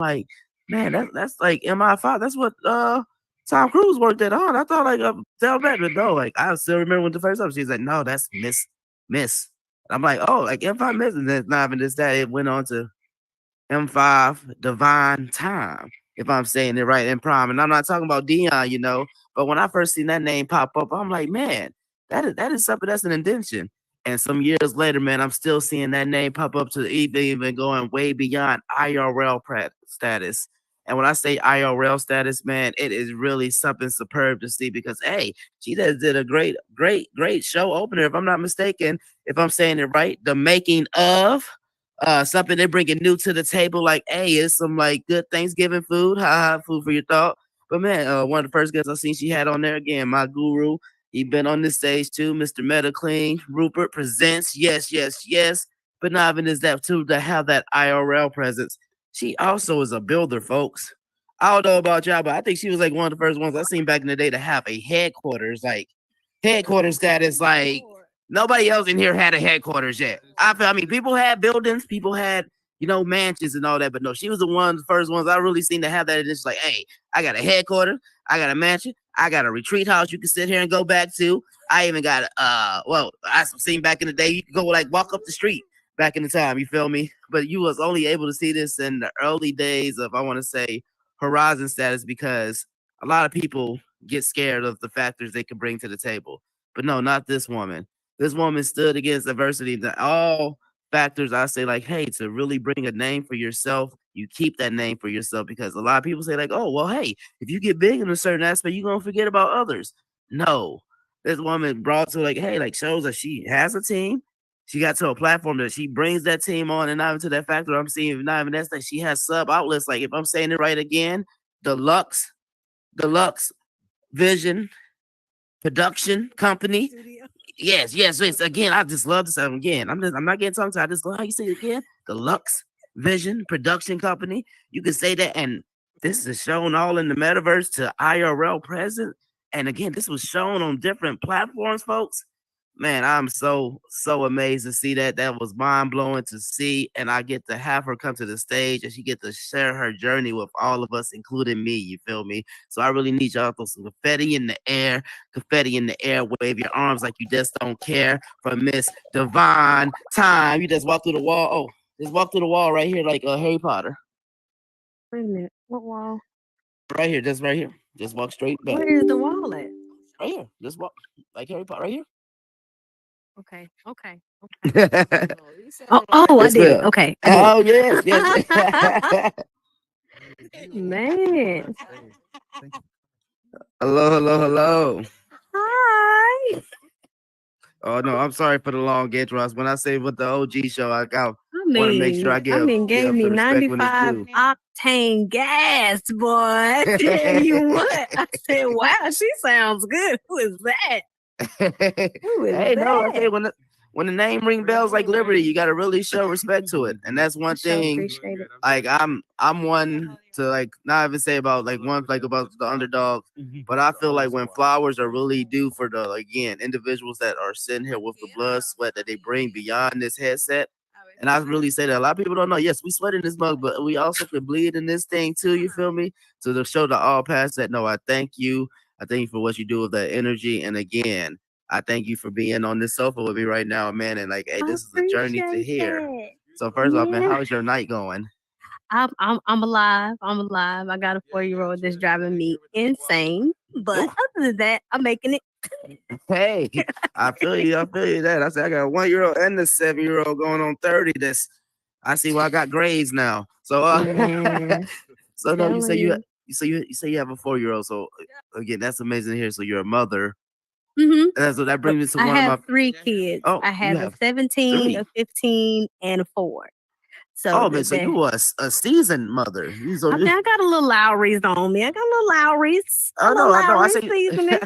like, man, that's like MI5. That's what Tom Cruise worked at on. I thought like Del back, but no, like I still remember when the first time she's like, no, that's Miss. I'm like, oh, like M5 Miss, and then not even just that, it went on to M5 Divine Time, if I'm saying it right in prime. And I'm not talking about Dion, but when I first seen that name pop up, I'm like, man, that is something that's an indention. And some years later, man, I'm still seeing that name pop up to even going way beyond IRL status. And when I say IRL status, man, it is really something superb to see because, hey, she just did a great show opener, if I'm not mistaken, if I'm saying it right. The making of something they're bringing new to the table, like, hey, it's some like good Thanksgiving food, food for your thought. But man, one of the first guests I seen she had on there again, my guru. He been on this stage too, Mr. Meta Clean. Rupert presents, yes, yes, yes. But not even is that too to have that IRL presence. She also is a builder, folks. I don't know about y'all, but I think she was like one of the first ones I seen back in the day to have a headquarters, like headquarters status, like nobody else in here had a headquarters yet. I mean, people had buildings, people had, mansions and all that, but no, she was the first ones I really seen to have that. It's like, hey, I got a headquarters, I got a mansion, I got a retreat house you can sit here and go back to. I even got I seen back in the day you could go like walk up the street back in the time, you feel me? But you was only able to see this in the early days of, I want to say, Horizon status, because a lot of people get scared of the factors they can bring to the table. But no, not this woman. This woman stood against adversity. All factors I say, like, hey, to really bring a name for yourself, you keep that name for yourself, because a lot of people say, like, oh, well, hey, if you get big in a certain aspect, you're gonna forget about others. No. This woman brought to, like, hey, like, shows that she has a team. She got to a platform that she brings that team on, and not even to that factor I'm seeing, not even that's like she has sub outlets. Like, if I'm saying it right again, Deluxe Vision Production Company. Yes, yes, yes. Again, I just love this again. I'm not getting tongue tied. I just love how you say it again. The Lux Vision Production Company. You can say that, and this is shown all in the metaverse to IRL present. And again, this was shown on different platforms, folks. Man, I'm so amazed to see that. That was mind blowing to see, and I get to have her come to the stage, and she get to share her journey with all of us, including me. You feel me? So I really need y'all to throw some confetti in the air, wave your arms like you just don't care for Miss Divine Time. You just walk through the wall. Oh, just walk through the wall right here, like Harry Potter. Wait a minute. What wall? Right here, just right here. Just walk straight back. Where is the wall at? Right here. Just walk like Harry Potter. Right here. Okay. Oh, I did it. Okay, I did Oh yes, yes. it. Man. Hello. Hi. Oh no, I'm sorry for the long intro. When I say with the OG show, I I want to make sure mean, I I give mean, gave me the respect when it's 95 due. octane gas, boy. I tell you what. I said, wow, she sounds good. Who is that? Who is Hey, no, I say that? when the name ring bells like Liberty, you gotta really show respect to it, and that's one Sure thing. appreciate it. Like I'm one to like not even say about like one like about the underdog, but I feel like when flowers are really due for the again individuals that are sitting here with the blood sweat that they bring beyond this headset. And I really say that a lot of people don't know. Yes, we sweat in this mug, but we also can bleed in this thing too. You feel me? So to show the all past that no, I thank you. I thank you for what you do with that energy. And again, I thank you for being on this sofa with me right now, man. And like, hey, I this is a journey to appreciate here. that. So first off, man, Yeah. how's your night going? I'm alive. I'm alive. I got a 4-year-old that's driving me insane. But Ooh, other than that, I'm making it. hey, I feel you. I feel you. That I said I got a 1 year old and a 7 year old going on 30. This I see why I got grades now. So Man, so no, you say telling you. you say you have a 4 year old. So again, that's amazing to hear. So you're a mother. Hmm. And so that brings me to I one of have my 3 kids. oh, I you have a have 17, a three. 15, and a 4. So Oh man, so you was a seasoned mother. You so I mean, you I got a little Lowry's on me. I got a little Lowry's. A oh little no, I know. I Lowry's say seasoning.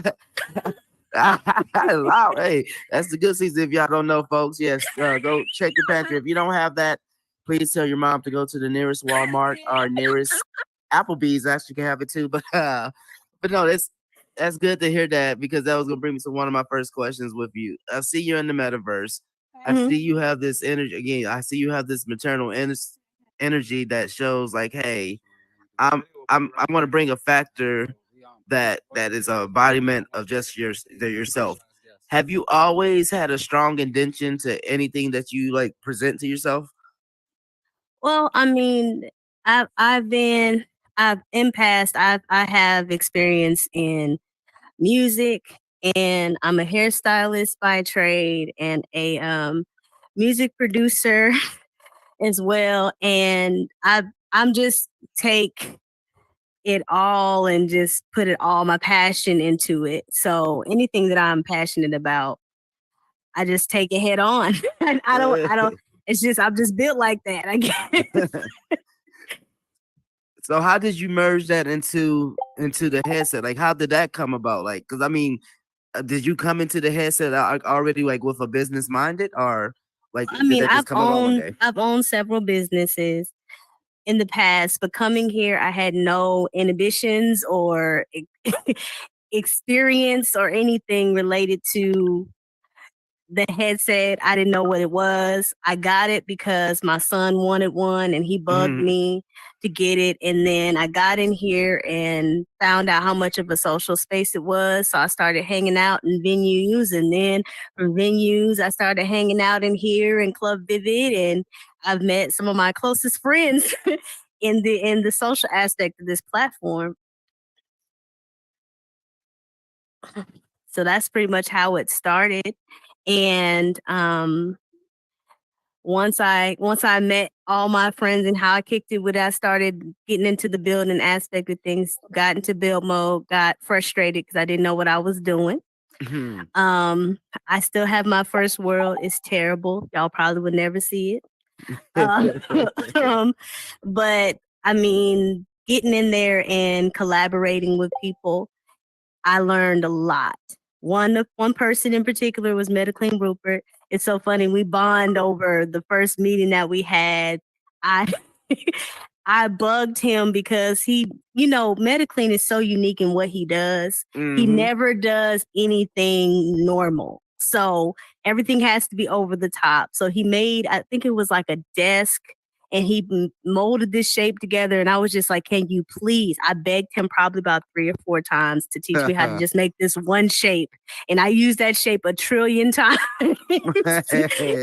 Wow, hey, that's the good season. If y'all don't know, folks, yes, go check your pantry. If you don't have that, please tell your mom to go to the nearest Walmart or nearest Applebee's. Actually, can have it too. But no, that's good to hear that, because that was gonna bring me to one of my first questions with you. I see you in the metaverse. I Mhm. see you have this energy again. I see you have this maternal energy that shows like, hey, I want to bring a factor that is a embodiment of just yourself. Have you always had a strong intention to anything that you like present to yourself? Well, I mean, I've in past I have experience in music, and I'm a hairstylist by trade and a music producer as well. And I'm just take it all and just put it all my passion into it. So anything that I'm passionate about, I just take it head on. I don't it's just I'm just built like that, I guess. So how did you merge that into the headset? Like, how did that come about? Like, because I mean, did you come into the headset already like with a business minded, or like I did mean, that just come about one day? I've owned several businesses in the past, but coming here, I had no inhibitions or experience or anything related to the headset. I didn't know what it was. I got it because my son wanted one and he bugged Mhm. me to get it. And then I got in here and found out how much of a social space it was. So I started hanging out in venues. And then from venues, I started hanging out in here in Club Vivid. And I've met some of my closest friends in the social aspect of this platform. So that's pretty much how it started. And once I met all my friends and how I kicked it with, I started getting into the building aspect of things, got into build mode, got frustrated because I didn't know what I was doing. Mhm. Um, I still have my first world. It's terrible. Y'all probably would never see it. Uh, but I mean, getting in there and collaborating with people, I learned a lot. One person in particular was Mediclean Rupert. It's so funny. We bond over the first meeting that we had. I I bugged him because Mediclean is so unique in what he does. He Mhm. never does anything normal. So everything has to be over the top. So he made, I think it was like a desk, and he molded this shape together. And I was just like, can you please? I begged him probably about 3 or 4 times to teach me how to just make this one shape. And I used that shape a trillion times Right.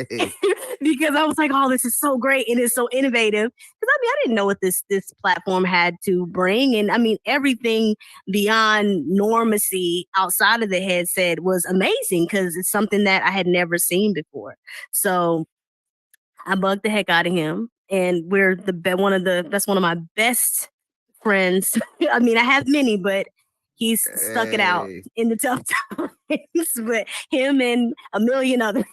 because I was like, oh, this is so great and it's so innovative. Because I mean, I didn't know what this platform had to bring. And I mean, everything beyond normacy outside of the headset was amazing because it's something that I had never seen before. So I bugged the heck out of him, and we're that's one of my best friends. I mean, I have many, but he's stuck it out Hey. in the tough times. But him and a million others.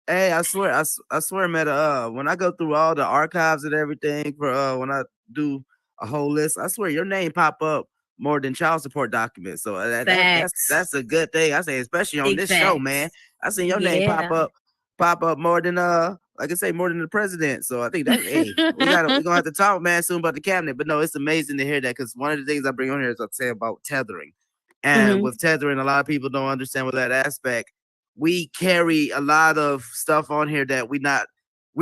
Hey, I swear, Meta. When I go through all the archives and everything for when I do a whole list, I swear your name pop up more than child support documents. So Facts. that's a good thing. I say, especially on Big this show, man. facts. I seen your name Yeah. pop up more than like I say, more than the president. So I think that hey, we're gonna have to talk, man, soon about the cabinet. But no, it's amazing to hear that because one of the things I bring on here is I say about tethering, and Mhm. with tethering, a lot of people don't understand what that aspect. We carry a lot of stuff on here that we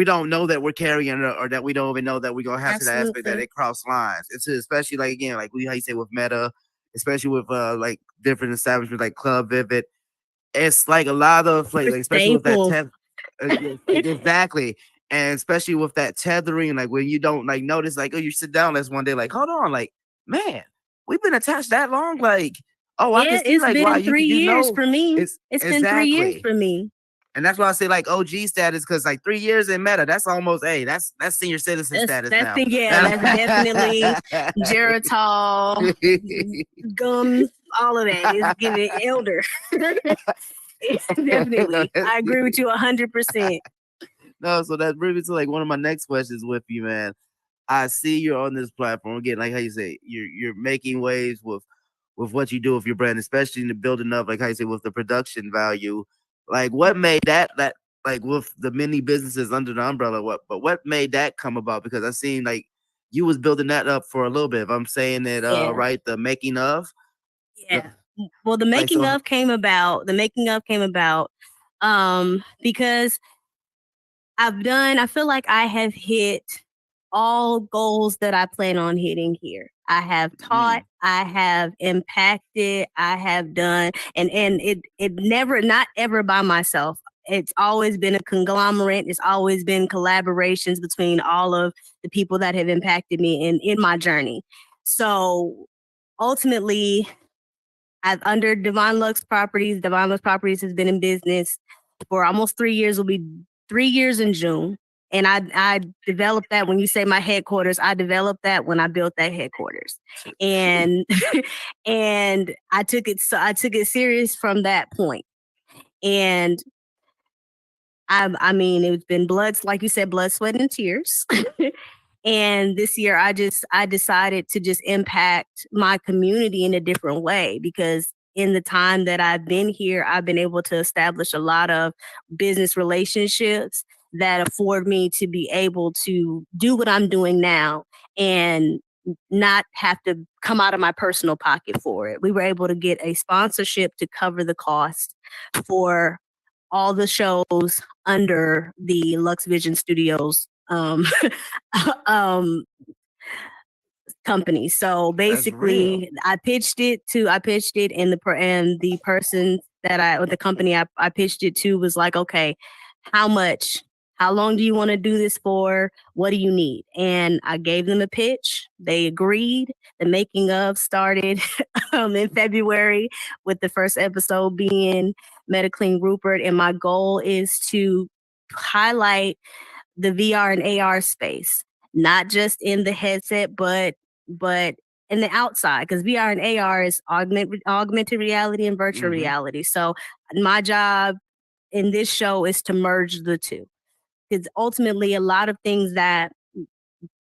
don't know that we're carrying, or that we don't even know that we're gonna have to the aspect that Absolutely. it cross lines. It's especially like again, like how you say with Meta, especially with like different establishments like Club Vivid. It's like a lot of For like especially with that staples. exactly. And especially with that tethering, like when you don't like notice, like, oh, you sit down last one day, like, hold on, like, man, we've been attached that long, like, oh, I can Yeah, see, it's like, wow, been 3 years for me. it's It's been 3 years exactly. for me. And that's why I say like OG status, because like 3 years in Meta, that's almost that's senior citizen status That's now. the yeah, that's definitely Geritol, gums, all of that. It's giving elder. Definitely. I agree with you 100%. No, so that brings me to like one of my next questions with you, man. I see you're on this platform again, like how you say you're making waves with what you do with your brand, especially in the building up, like how you say with the production value. Like what made that like with the many businesses under the umbrella, what made that come about? Because I seen like you was building that up for a little bit. If I'm saying it Yeah. right, the making of the Yeah. Well, like so the making of came about because I feel like I have hit all goals that I plan on hitting here. I have taught, I have impacted, I have done, and it never, not ever by myself. It's always been a conglomerate. It's always been collaborations between all of the people that have impacted me in my journey. So ultimately, I've under Divine Lux Properties. Divine Lux Properties has been in business for almost 3 years. Will be 3 years in June. And I developed that. When you say my headquarters, I developed that when I built that headquarters, and and I took it serious from that point. And I mean, it's been blood, like you said, blood, sweat, and tears. And this year, I decided to just impact my community in a different way, because in the time that I've been here, I've been able to establish a lot of business relationships that afford me to be able to do what I'm doing now and not have to come out of my personal pocket for it. We were able to get a sponsorship to cover the cost for all the shows under the Lux Vision Studios um, company. So basically, I pitched it, and the person or the company I pitched it to was like, okay, how much? How long do you want to do this for? What do you need? And I gave them a pitch. They agreed. The making of started in February, with the first episode being Metaclean Rupert. And my goal is to highlight the VR and AR space, not just in the headset, but in the outside, because VR and AR is augmented reality and virtual reality. So my job in this show is to merge the two, because ultimately a lot of things that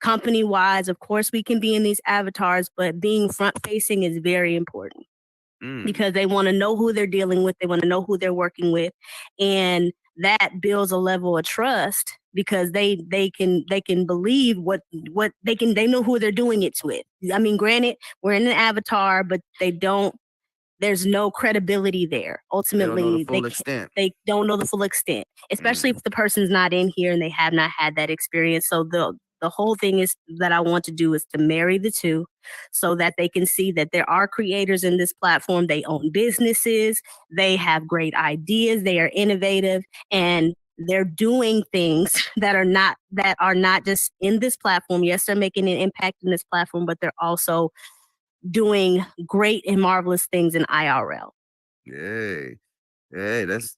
company wise, of course, we can be in these avatars, but being front facing is very important. Because they want to know who they're dealing with, they want to know who they're working with, and that builds a level of trust, because they can believe what they know who they're doing it with. I mean, granted, we're in an avatar, but there's no credibility there. Ultimately, they don't know the full extent, especially if the person's not in here and they have not had that experience. So the whole thing is that I want to do is to marry the two, so that they can see that there are creators in this platform. They own businesses, they have great ideas, they are innovative, and they're doing things that are not just in this platform. Yes, they're making an impact in this platform, but they're also doing great and marvelous things in IRL. Yay. Hey, that's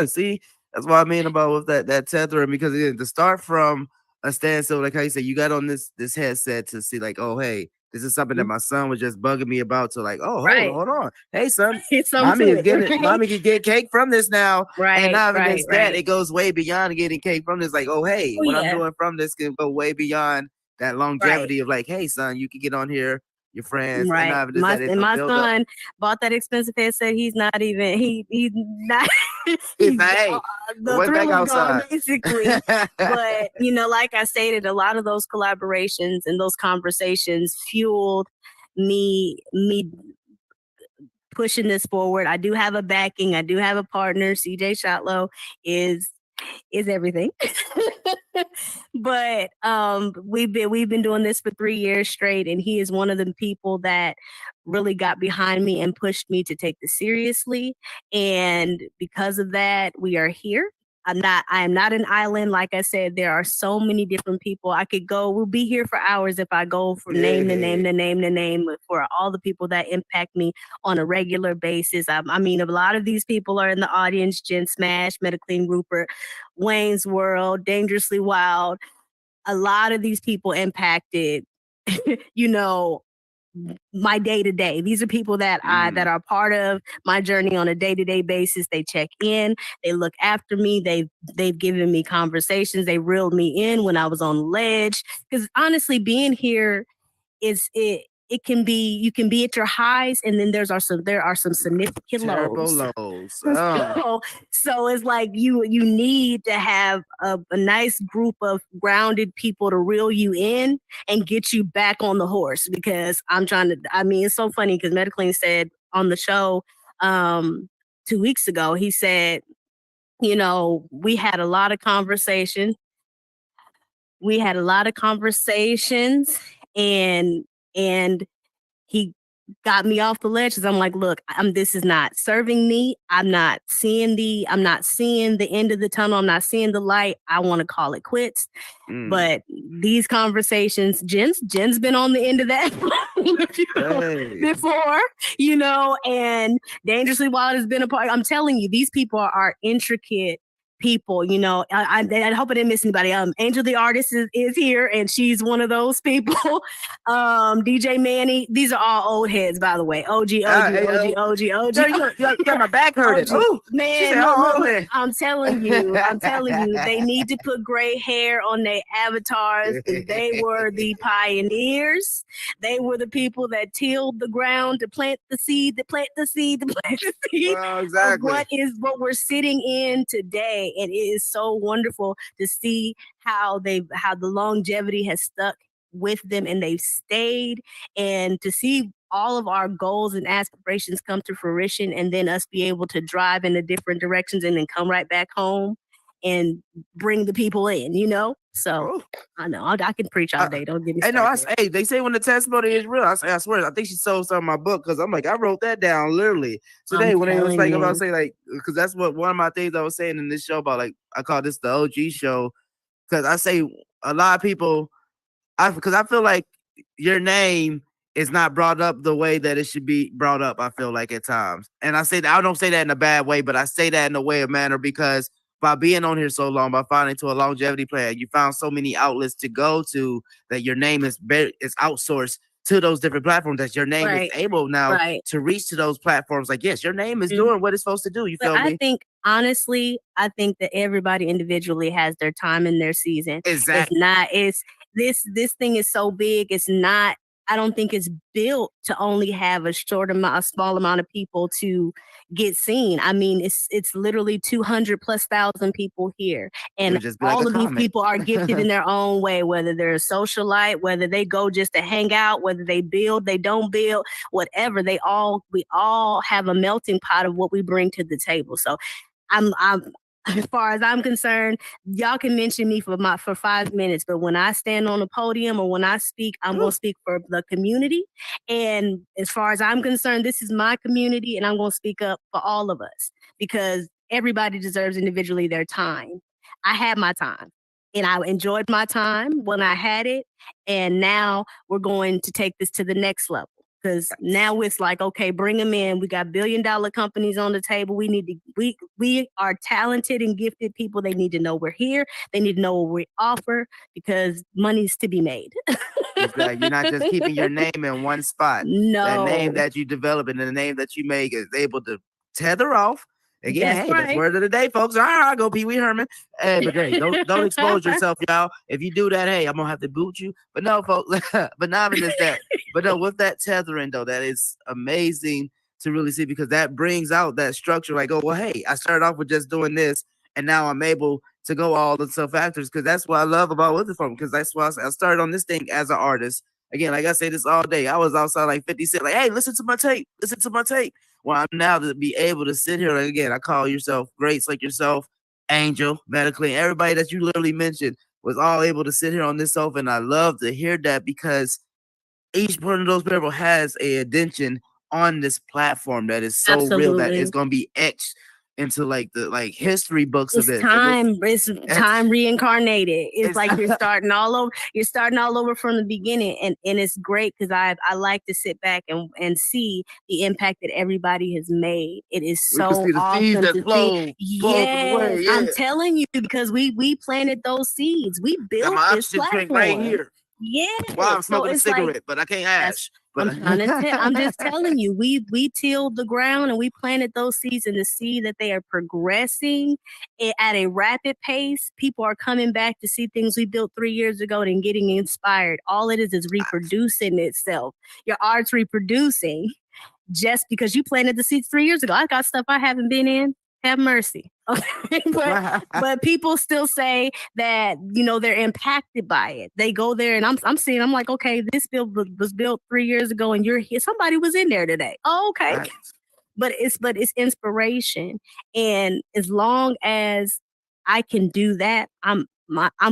see, that's what I mean about with that tethering, because to start from a standstill, like how you say, you got on this headset to see like, oh, hey, this is something that my son was just bugging me about, to like, oh, hold on. Hey, son, mommy is getting it. Mommy can get cake from this now. Right. And not even that, it goes way beyond getting cake from this. Like, oh, hey, what I'm doing from this can go way beyond that longevity of like, hey, son, you can get on here, your friends, right? And my son bought that expensive headset. He's not even. He's not. He's hey, the thrill is gone, basically. But like I stated, a lot of those collaborations and those conversations fueled me pushing this forward. I do have a backing. I do have a partner. CJ Shotlow is everything. But we've been doing this for 3 years straight, and he is one of the people that really got behind me and pushed me to take this seriously. And because of that, we are here. I am not an island. Like I said, there are so many different people. We'll be here for hours if I go from name to name for all the people that impact me on a regular basis. I mean, a lot of these people are in the audience: Jen Smash, Metaclean Rupert, Wayne's World, Dangerously Wild. A lot of these people impacted, my day to day. These are people that that are part of my journey on a day to day basis. They check in, they look after me, they've given me conversations, they reeled me in when I was on the ledge. Because honestly, being here it can be, you can be at your highs, and then there are some significant lows. So it's like you need to have a nice group of grounded people to reel you in and get you back on the horse. Because it's so funny, because Metaclean said on the show 2 weeks ago, he said, you know, we had a lot of conversation. We had a lot of conversations, and and he got me off the ledge because I'm like, look, this is not serving me. I'm not seeing the end of the tunnel. I'm not seeing the light. I want to call it quits. But these conversations, Jen's been on the end of that before, you know, and Dangerously Wild has been a part. I'm telling you, these people are intricate people, you know. I hope I didn't miss anybody. Angel the artist is here, and she's one of those people. DJ Manny, these are all old heads, by the way. OG. You got my back hurting. Ooh, man, look, I'm telling you, they need to put gray hair on their avatars. They were the pioneers. They were the people that tilled the ground to plant the seed, Well, exactly. of what we're sitting in today. And it is so wonderful to see how the longevity has stuck with them, and they've stayed, and to see all of our goals and aspirations come to fruition, and then us be able to drive in the different directions and then come right back home and bring the people in, you know. So I know I can preach all day. Don't get me started. Hey, they say when the testimony is real, I swear, I think she sold some of my book, because I'm like, I wrote that down literally today when it was like about say like, because that's what one of my things I was saying in this show about, like, I call this the OG show, because I say a lot of people, because I feel like your name is not brought up the way that it should be brought up. I feel like at times, and I say that, I don't say that in a bad way, but I say that in a way of manner, because by being on here so long, by finding to a longevity plan, you found so many outlets to go to that your name is outsourced to those different platforms, that your name is able now to reach to those platforms. Like, yes, your name is doing what it's supposed to do. You feel me? I think, honestly, I think that everybody individually has their time and their season. Exactly. This thing is so big. It's not, I don't think it's built to only have a small amount of people to get seen. I mean, it's literally 200,000+ people here, and all of these people are gifted in their own way. Whether they're a socialite, whether they go just to hang out, whether they build, they don't build, whatever. We all have a melting pot of what we bring to the table. So, I'm as far as I'm concerned, y'all can mention me for 5 minutes, but when I stand on a podium or when I speak, I'm going to speak for the community. And as far as I'm concerned, this is my community, and I'm going to speak up for all of us, because everybody deserves individually their time. I had my time, and I enjoyed my time when I had it. And now we're going to take this to the next level. Because now it's like, okay, bring them in. We got $1 billion companies on the table. We are talented and gifted people. They need to know we're here. They need to know what we offer, because money's to be made. Exactly. You're not just keeping your name in one spot. No. That name that you develop and the name that you make is able to tether off. Again, that's word of the day, folks. All right, go Pee Wee Herman. Hey, but hey, don't expose yourself, y'all. If you do that, hey, I'm gonna have to boot you. But no, folks. But not even just that. But no, with that tethering though, that is amazing to really see, because that brings out that structure. Like, oh well, hey, I started off with just doing this, and now I'm able to go all the factors. Because that's what I love about What's It From. Because that's why I started on this thing as an artist. Again, like I say this all day. I was outside like 50 Cent, like, hey, listen to my tape. Well, I'm now to be able to sit here, like, again, I call yourself greats like yourself, Angel, Medically, everybody that you literally mentioned was all able to sit here on this sofa. And I love to hear that, because each one of those people has a addition on this platform that is so real that it's going to be etched into like the history books of it. It's time reincarnated. It's like you're starting all over. You're starting all over from the beginning, and it's great, because I like to sit back and see the impact that everybody has made. It is so awesome to see. Yes, I'm telling you, because we planted those seeds. We built this platform right here. Yeah. Well, I'm smoking a cigarette, but I can't ash. I'm just telling you, we tilled the ground and we planted those seeds, and to see that they are progressing at a rapid pace. People are coming back to see things we built 3 years ago and getting inspired. All it is reproducing itself. Your art's reproducing just because you planted the seeds 3 years ago. I got stuff I haven't been in. Have mercy. Okay. But people still say that, you know, they're impacted by it. They go there, and I'm like, okay, this build was built 3 years ago, and you're here. Somebody was in there today. Oh, okay. but it's inspiration. And as long as I can do that, I'm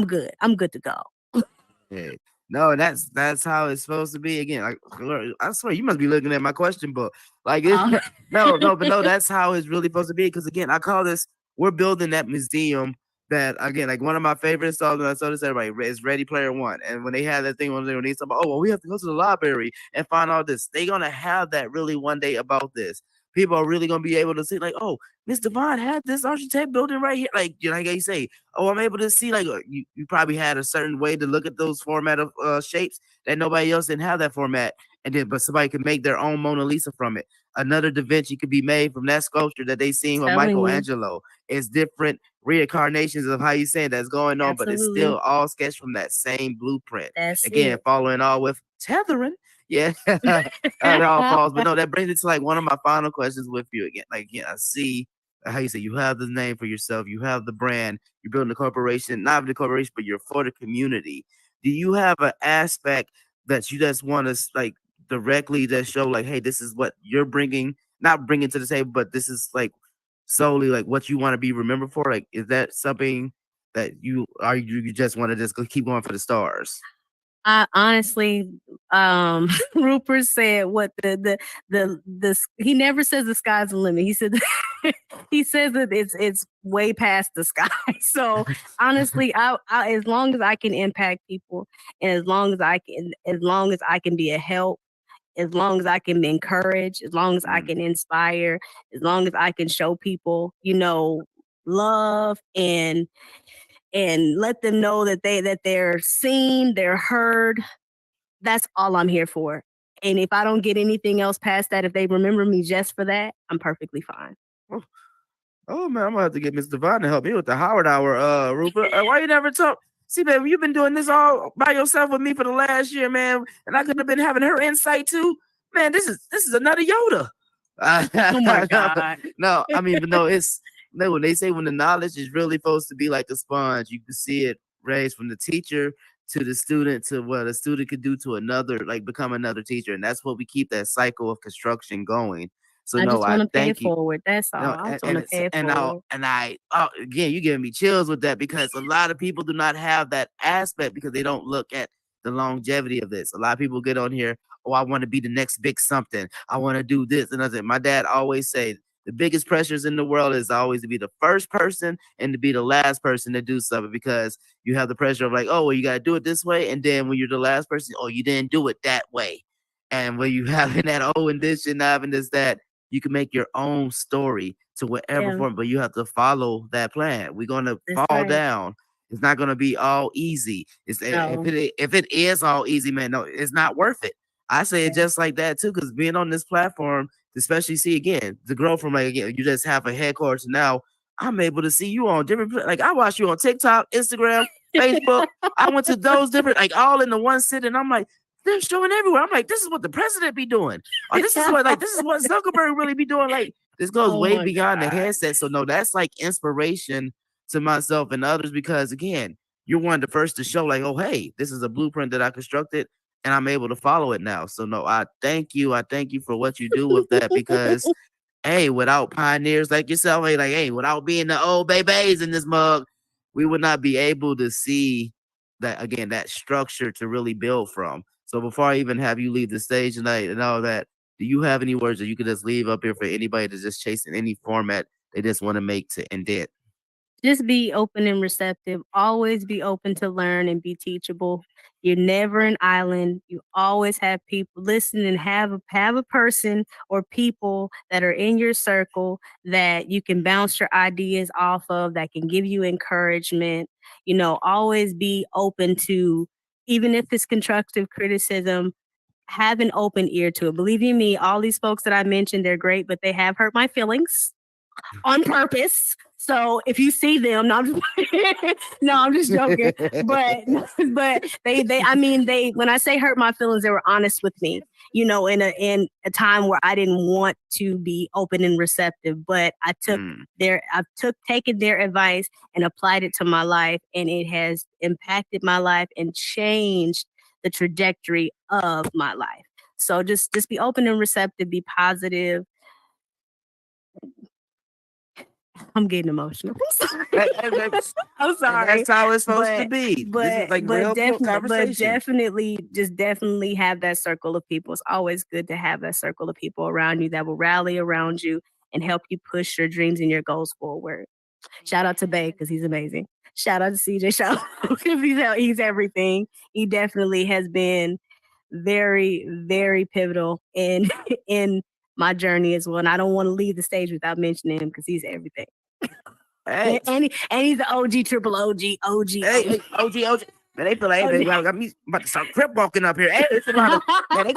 good. I'm good to go. Yeah. No, that's how it's supposed to be. Again, like Lord, I swear you must be looking at my question book. Like Um, no, but no, that's how it's really supposed to be. Because again, I call this we're building that museum that again, like one of my favorite songs I told this everybody is Ready Player One. And when they had that thing when they talk about, oh well, we have to go to the library and find all this, they're gonna have that really one day about this. People are really gonna be able to see, like, oh, Miss Devon had this architect building right here. Like, you know, like you say, oh, I'm able to see, like, you probably had a certain way to look at those format of shapes that nobody else didn't have that format. And then, but somebody could make their own Mona Lisa from it. Another Da Vinci could be made from that sculpture that they seen with telling you, Michelangelo. It's different reincarnations of how you saying that's going on, but it's absolutely. still all sketched from that same blueprint. That's Again, it. following all with tethering. Yeah, it all falls. But no, that brings it to like one of my final questions with you again. Like, yeah, I see how you say you have the name for yourself, you have the brand, you're building a corporation, not the corporation, but you're for the community. Do you have an aspect that you just want to like directly just show like, hey, this is what you're bringing, not bringing to the table, but this is like solely like what you want to be remembered for? Like, is that something that you just want to just go keep going for the stars? I honestly, Rupert said what he never says the sky's the limit. He said he says that it's way past the sky. So honestly, I as long as I can impact people, and as long as I can be a help, as long as I can encourage, as long as I Mm. can inspire, as long as I can show people, love and let them know that they're seen, they're heard. That's all I'm here for. And if I don't get anything else past that, if they remember me just for that, I'm perfectly fine. Oh, oh, man, I'm gonna have to get Miss Devon to help me with the Howard Hour, Rupert. Why you never talk? See, man, you've been doing this all by yourself with me for the last year, man, and I could have been having her insight too. Man, this is another Yoda. Oh my No, God. no, I mean, but no, it's no. When they say when the knowledge is really supposed to be like a sponge, you can see it raised from the teacher to the student to what a student could do to another, like become another teacher, and that's what we keep that cycle of construction going. So I no, just I want to pay thank it you. forward. That's all. No, I and just want and to it's pay it and forward. I again, you giving me chills with that because a lot of people do not have that aspect because they don't look at the longevity of this. A lot of people get on here, oh, I want to be the next big something. I want to do this and other. My dad always say the biggest pressures in the world is always to be the first person and to be the last person to do something because you have the pressure of like, oh, well, you got to do it this way, and then when you're the last person, oh, you didn't do it that way, and when you having that, oh, and this and having this that you can make your own story to whatever Yeah, form, but you have to follow that plan. We're gonna that's fall right. down. It's not gonna be all easy. No. If it is all easy, man, no, it's not worth it. I say it Yeah. just like that too, because being on this platform, especially see again, the growth from like again, you just have a headquarters now. I'm able to see you on different like I watch you on TikTok, Instagram, Facebook. I went to those different like all in the one sitting. I'm like, they're showing everywhere. I'm like, this is what the president be doing. Or this is what Zuckerberg really be doing. Like this goes Oh way my beyond the God. headset. So no, that's like inspiration to myself and others because again, you're one of the first to show like, oh hey, this is a blueprint that I constructed and I'm able to follow it now. So no, I thank you. I thank you for what you do with that because hey, without pioneers like yourself, hey, without being the old babies in this mug, we would not be able to see that again, that structure to really build from. So before I even have you leave the stage tonight and all that, do you have any words that you could just leave up here for anybody to just chase in any format they just want to make to end it? Just be open and receptive. Always be open to learn and be teachable. You're never an island. You always have people listen and have a person or people that are in your circle that you can bounce your ideas off of that can give you encouragement. Always be open to even if it's constructive criticism, have an open ear to it. Believe you me, all these folks that I mentioned, they're great, but they have hurt my feelings on purpose. So if you see them, no, I'm just, no, I'm just joking. But but I mean when I say hurt my feelings, they were honest with me. In a time where I didn't want to be open and receptive, but Mm, taken their advice and applied it to my life, and it has impacted my life and changed the trajectory of my life. So just be open and receptive, be positive, I'm getting emotional. I'm And sorry. that's how it's supposed to But be. This is like real conversation. definitely have that circle of people. It's always good to have that circle of people around you that will rally around you and help you push your dreams and your goals forward. Shout out to Bay because he's amazing. Shout out to CJ Shaw because he's everything. He definitely has been very, very pivotal in in my journey as well. And I don't want to leave the stage without mentioning him because he's everything. Hey, And he's the OG, triple OG, OG. hey, OG. Man, they feel like hey, they got me about to start crip walking up here. Hey, it's a lot of, man,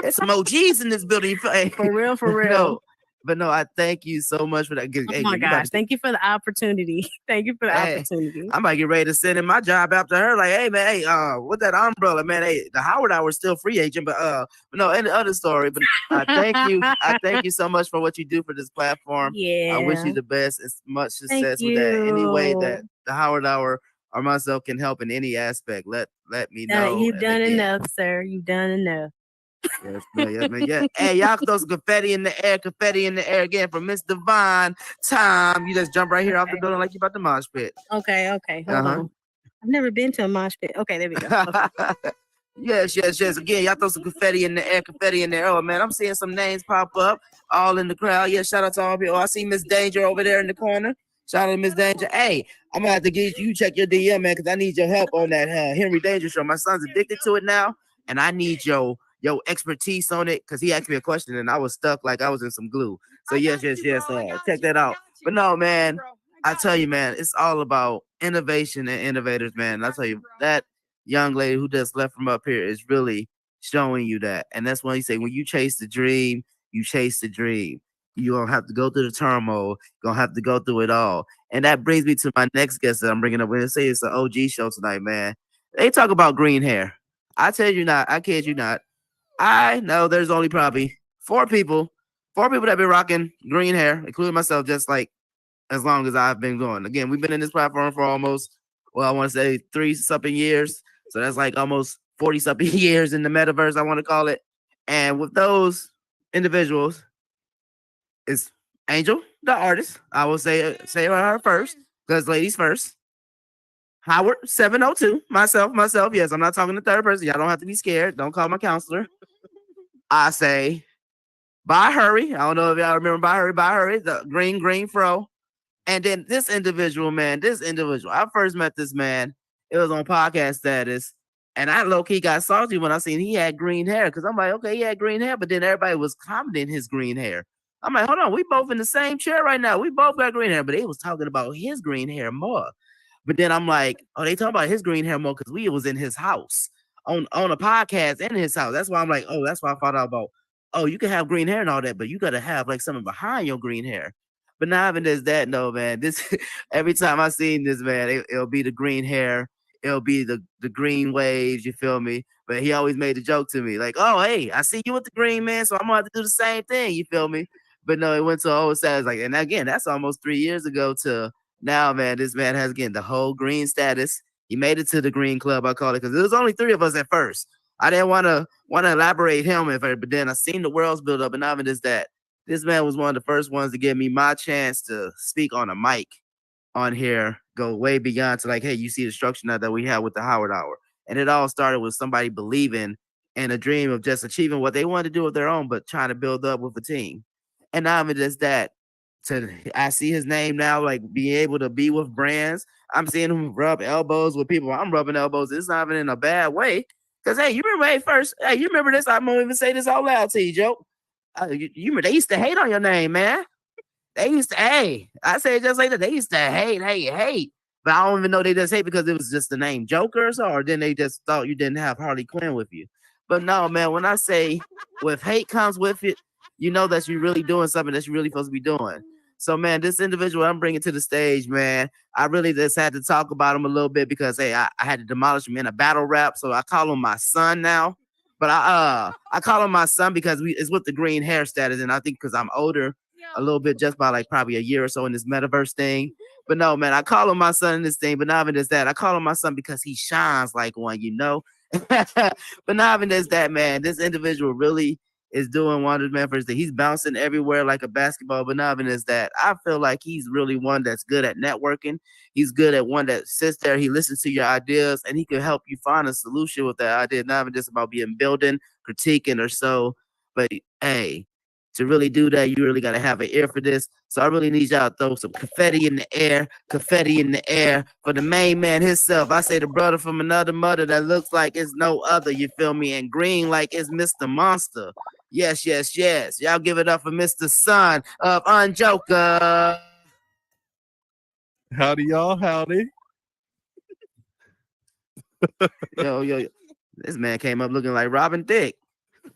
there's some OGs in this building. Hey, For real, for real. No, but no, I thank you so much for that. Oh Hey, my gosh. Thank you for the opportunity. Thank you for the opportunity. I might get ready to send in my job after her. Like, hey man, hey, with that umbrella, man, hey, the Howard Hour is still free agent, but no, and the other story. But thank you. I thank you so much for what you do for this platform. Yeah. I wish you the best, as much Thank success with that. Any way that you. the Howard Hour or myself can help in any aspect, let me know. You've And done again, enough, sir. You've done enough. yes, man. Yeah. Hey, y'all can throw some confetti in the air again from Miss Divine Time. You just jump right here off the building like you about to mosh pit. Okay. Hold on. I've never been to a mosh pit. Okay, there we go. Okay. Yes. Again, y'all throw some confetti in the air. Oh man, I'm seeing some names pop up all in the crowd. Yeah, shout out to all people. I see Miss Danger over there in the corner. Shout out to Miss Danger. Hey, I'm gonna have to get you check your DM, man, because I need your help on that Henry Danger show. My son's addicted to it now, and I need your expertise on it because he asked me a question and I was stuck like I was in some glue. So yes. Check that out. But no, man, I tell you, man, it's all about innovation and innovators, man. And I tell you, that young lady who just left from up here is really showing you that. And that's when you say, when you chase the dream, you chase the dream. You don't have to go through the turmoil. You don't have to go through it all. And that brings me to my next guest that I'm bringing up. When I say it's an OG show tonight, man. They talk about green hair. I tell you not, I kid you not. I know there's only probably four people that been rocking green hair, including myself, just like as long as I've been going. Again, we've been in this platform for almost, well, I want to say 3-something years. So that's like almost 40-something years in the metaverse, I want to call it. And with those individuals, it's Angel, the artist. I will say her first, because ladies first. Howard 702, myself. Yes, I'm not talking to third person. Y'all don't have to be scared. Don't call my counselor. I say Bye Hurry. I don't know if y'all remember Bye Hurry, the green fro. And then this individual, I first met this man. It was on podcast status. And I low-key got salty when I seen he had green hair. Because I'm like, okay, he had green hair. But then everybody was commenting his green hair. I'm like, hold on, we both in the same chair right now. We both got green hair. But they was talking about his green hair more. But then I'm like, oh, they talking about his green hair more because we was in his house on a podcast in his house. That's why I'm like, oh, that's why I found out about, oh, you can have green hair and all that, but you got to have like something behind your green hair. But now even there's that, no, man. This every time I seen this, man, it'll be the green hair, it'll be the green waves, you feel me? But he always made a joke to me, like, oh, hey, I see you with the green, man, so I'm gonna have to do the same thing, you feel me? But no, it went to old status, like, and again, that's almost 3 years ago to now, man. This man has again the whole green status. He made it to the green club, I call it, because there was only 3 of us at first. I didn't want to elaborate him at first, but then I seen the worlds build up, and now it is that this man was one of the first ones to give me my chance to speak on a mic on here, go way beyond to like, hey, you see the structure now that we have with the Howard Hour. And it all started with somebody believing in a dream of just achieving what they wanted to do of their own, but trying to build up with a team. And now it is that I see his name now, like being able to be with brands. I'm seeing him rub elbows with people. I'm rubbing elbows. It's not even in a bad way. Cause hey, you remember you remember this? I'm gonna even say this out loud to you, Joe. You remember they used to hate on your name, man. They used to, I say it just like that. They used to hate. But I don't even know they just hate because it was just the name Jokers, or then they just thought you didn't have Harley Quinn with you. But no, man, when I say with hate comes with it, you know that you're really doing something that you're really supposed to be doing. So, man, this individual I'm bringing to the stage, man, I really just had to talk about him a little bit because, hey, I had to demolish him in a battle rap. So I call him my son now. But I call him my son because it's with the green hair status. And I think because I'm older a little bit, just by like probably a year or so in this metaverse thing. But no, man, I call him my son in this thing. But not even just that. I call him my son because he shines like one, you know. But not even just that, man. This individual really is doing wonders, man. For instance, he's bouncing everywhere like a basketball, but not even is that. I feel like he's really one that's good at networking. He's good at one that sits there, he listens to your ideas, and he can help you find a solution with that idea. Not even just about being building, critiquing, or so. But hey, to really do that, you really got to have an ear for this. So I really need y'all to throw some confetti in the air for the main man himself. I say the brother from another mother that looks like it's no other, you feel me? And green like it's Mr. Monster. Yes, yes, yes. Y'all give it up for Mr. Son of Unjoker. Howdy, y'all. Howdy. Yo. This man came up looking like Robin Thicke.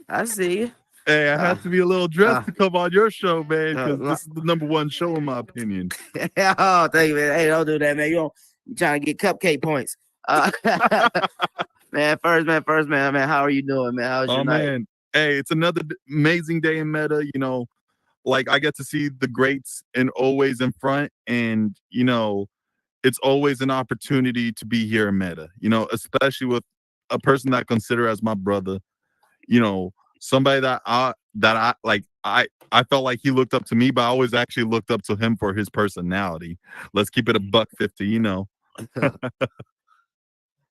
I see you. Hey, I had to be a little dressed to come on your show, man, because uh, this is the #1 show, in my opinion. Oh, thank you, man. Hey, don't do that, man. You trying to get cupcake points. Man, first man, how are you doing, man? How's your night? Man. Hey, it's another amazing day in meta. You know, like I get to see the greats and always in front, and you know, it's always an opportunity to be here in meta. You know, especially with a person that I consider as my brother. You know, somebody that I like. I felt like he looked up to me, but I always actually looked up to him for his personality. Let's keep it a $150. You know.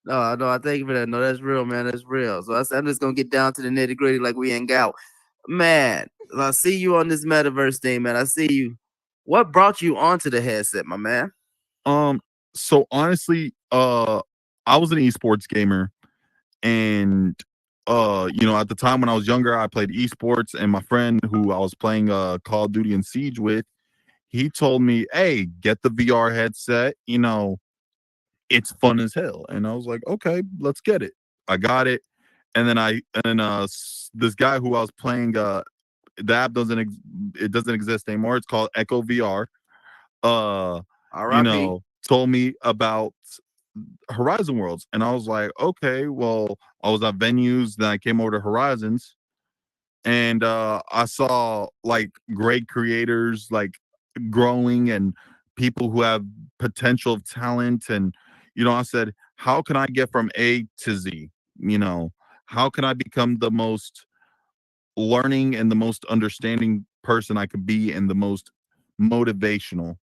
No, I thank you for that. No, that's real, man. That's real. So I'm just gonna get down to the nitty gritty like we ain't out. Man, I see you on this metaverse thing, man. I see you. What brought you onto the headset, my man? So honestly, I was an esports gamer, and you know, at the time when I was younger, I played esports, and my friend who I was playing Call of Duty and Siege with, he told me, "Hey, get the VR headset. You know, it's fun as hell." And I was like, "Okay, let's get it." I got it, and then this guy who I was playing, the app doesn't exist anymore. It's called Echo VR. You know, told me about Horizon Worlds, and I was like, okay, well, I was at venues, then I came over to Horizons, and I saw like great creators like growing and people who have potential of talent, and you know, I said, how can I get from A to Z? You know, how can I become the most learning and the most understanding person I could be, and the most motivational?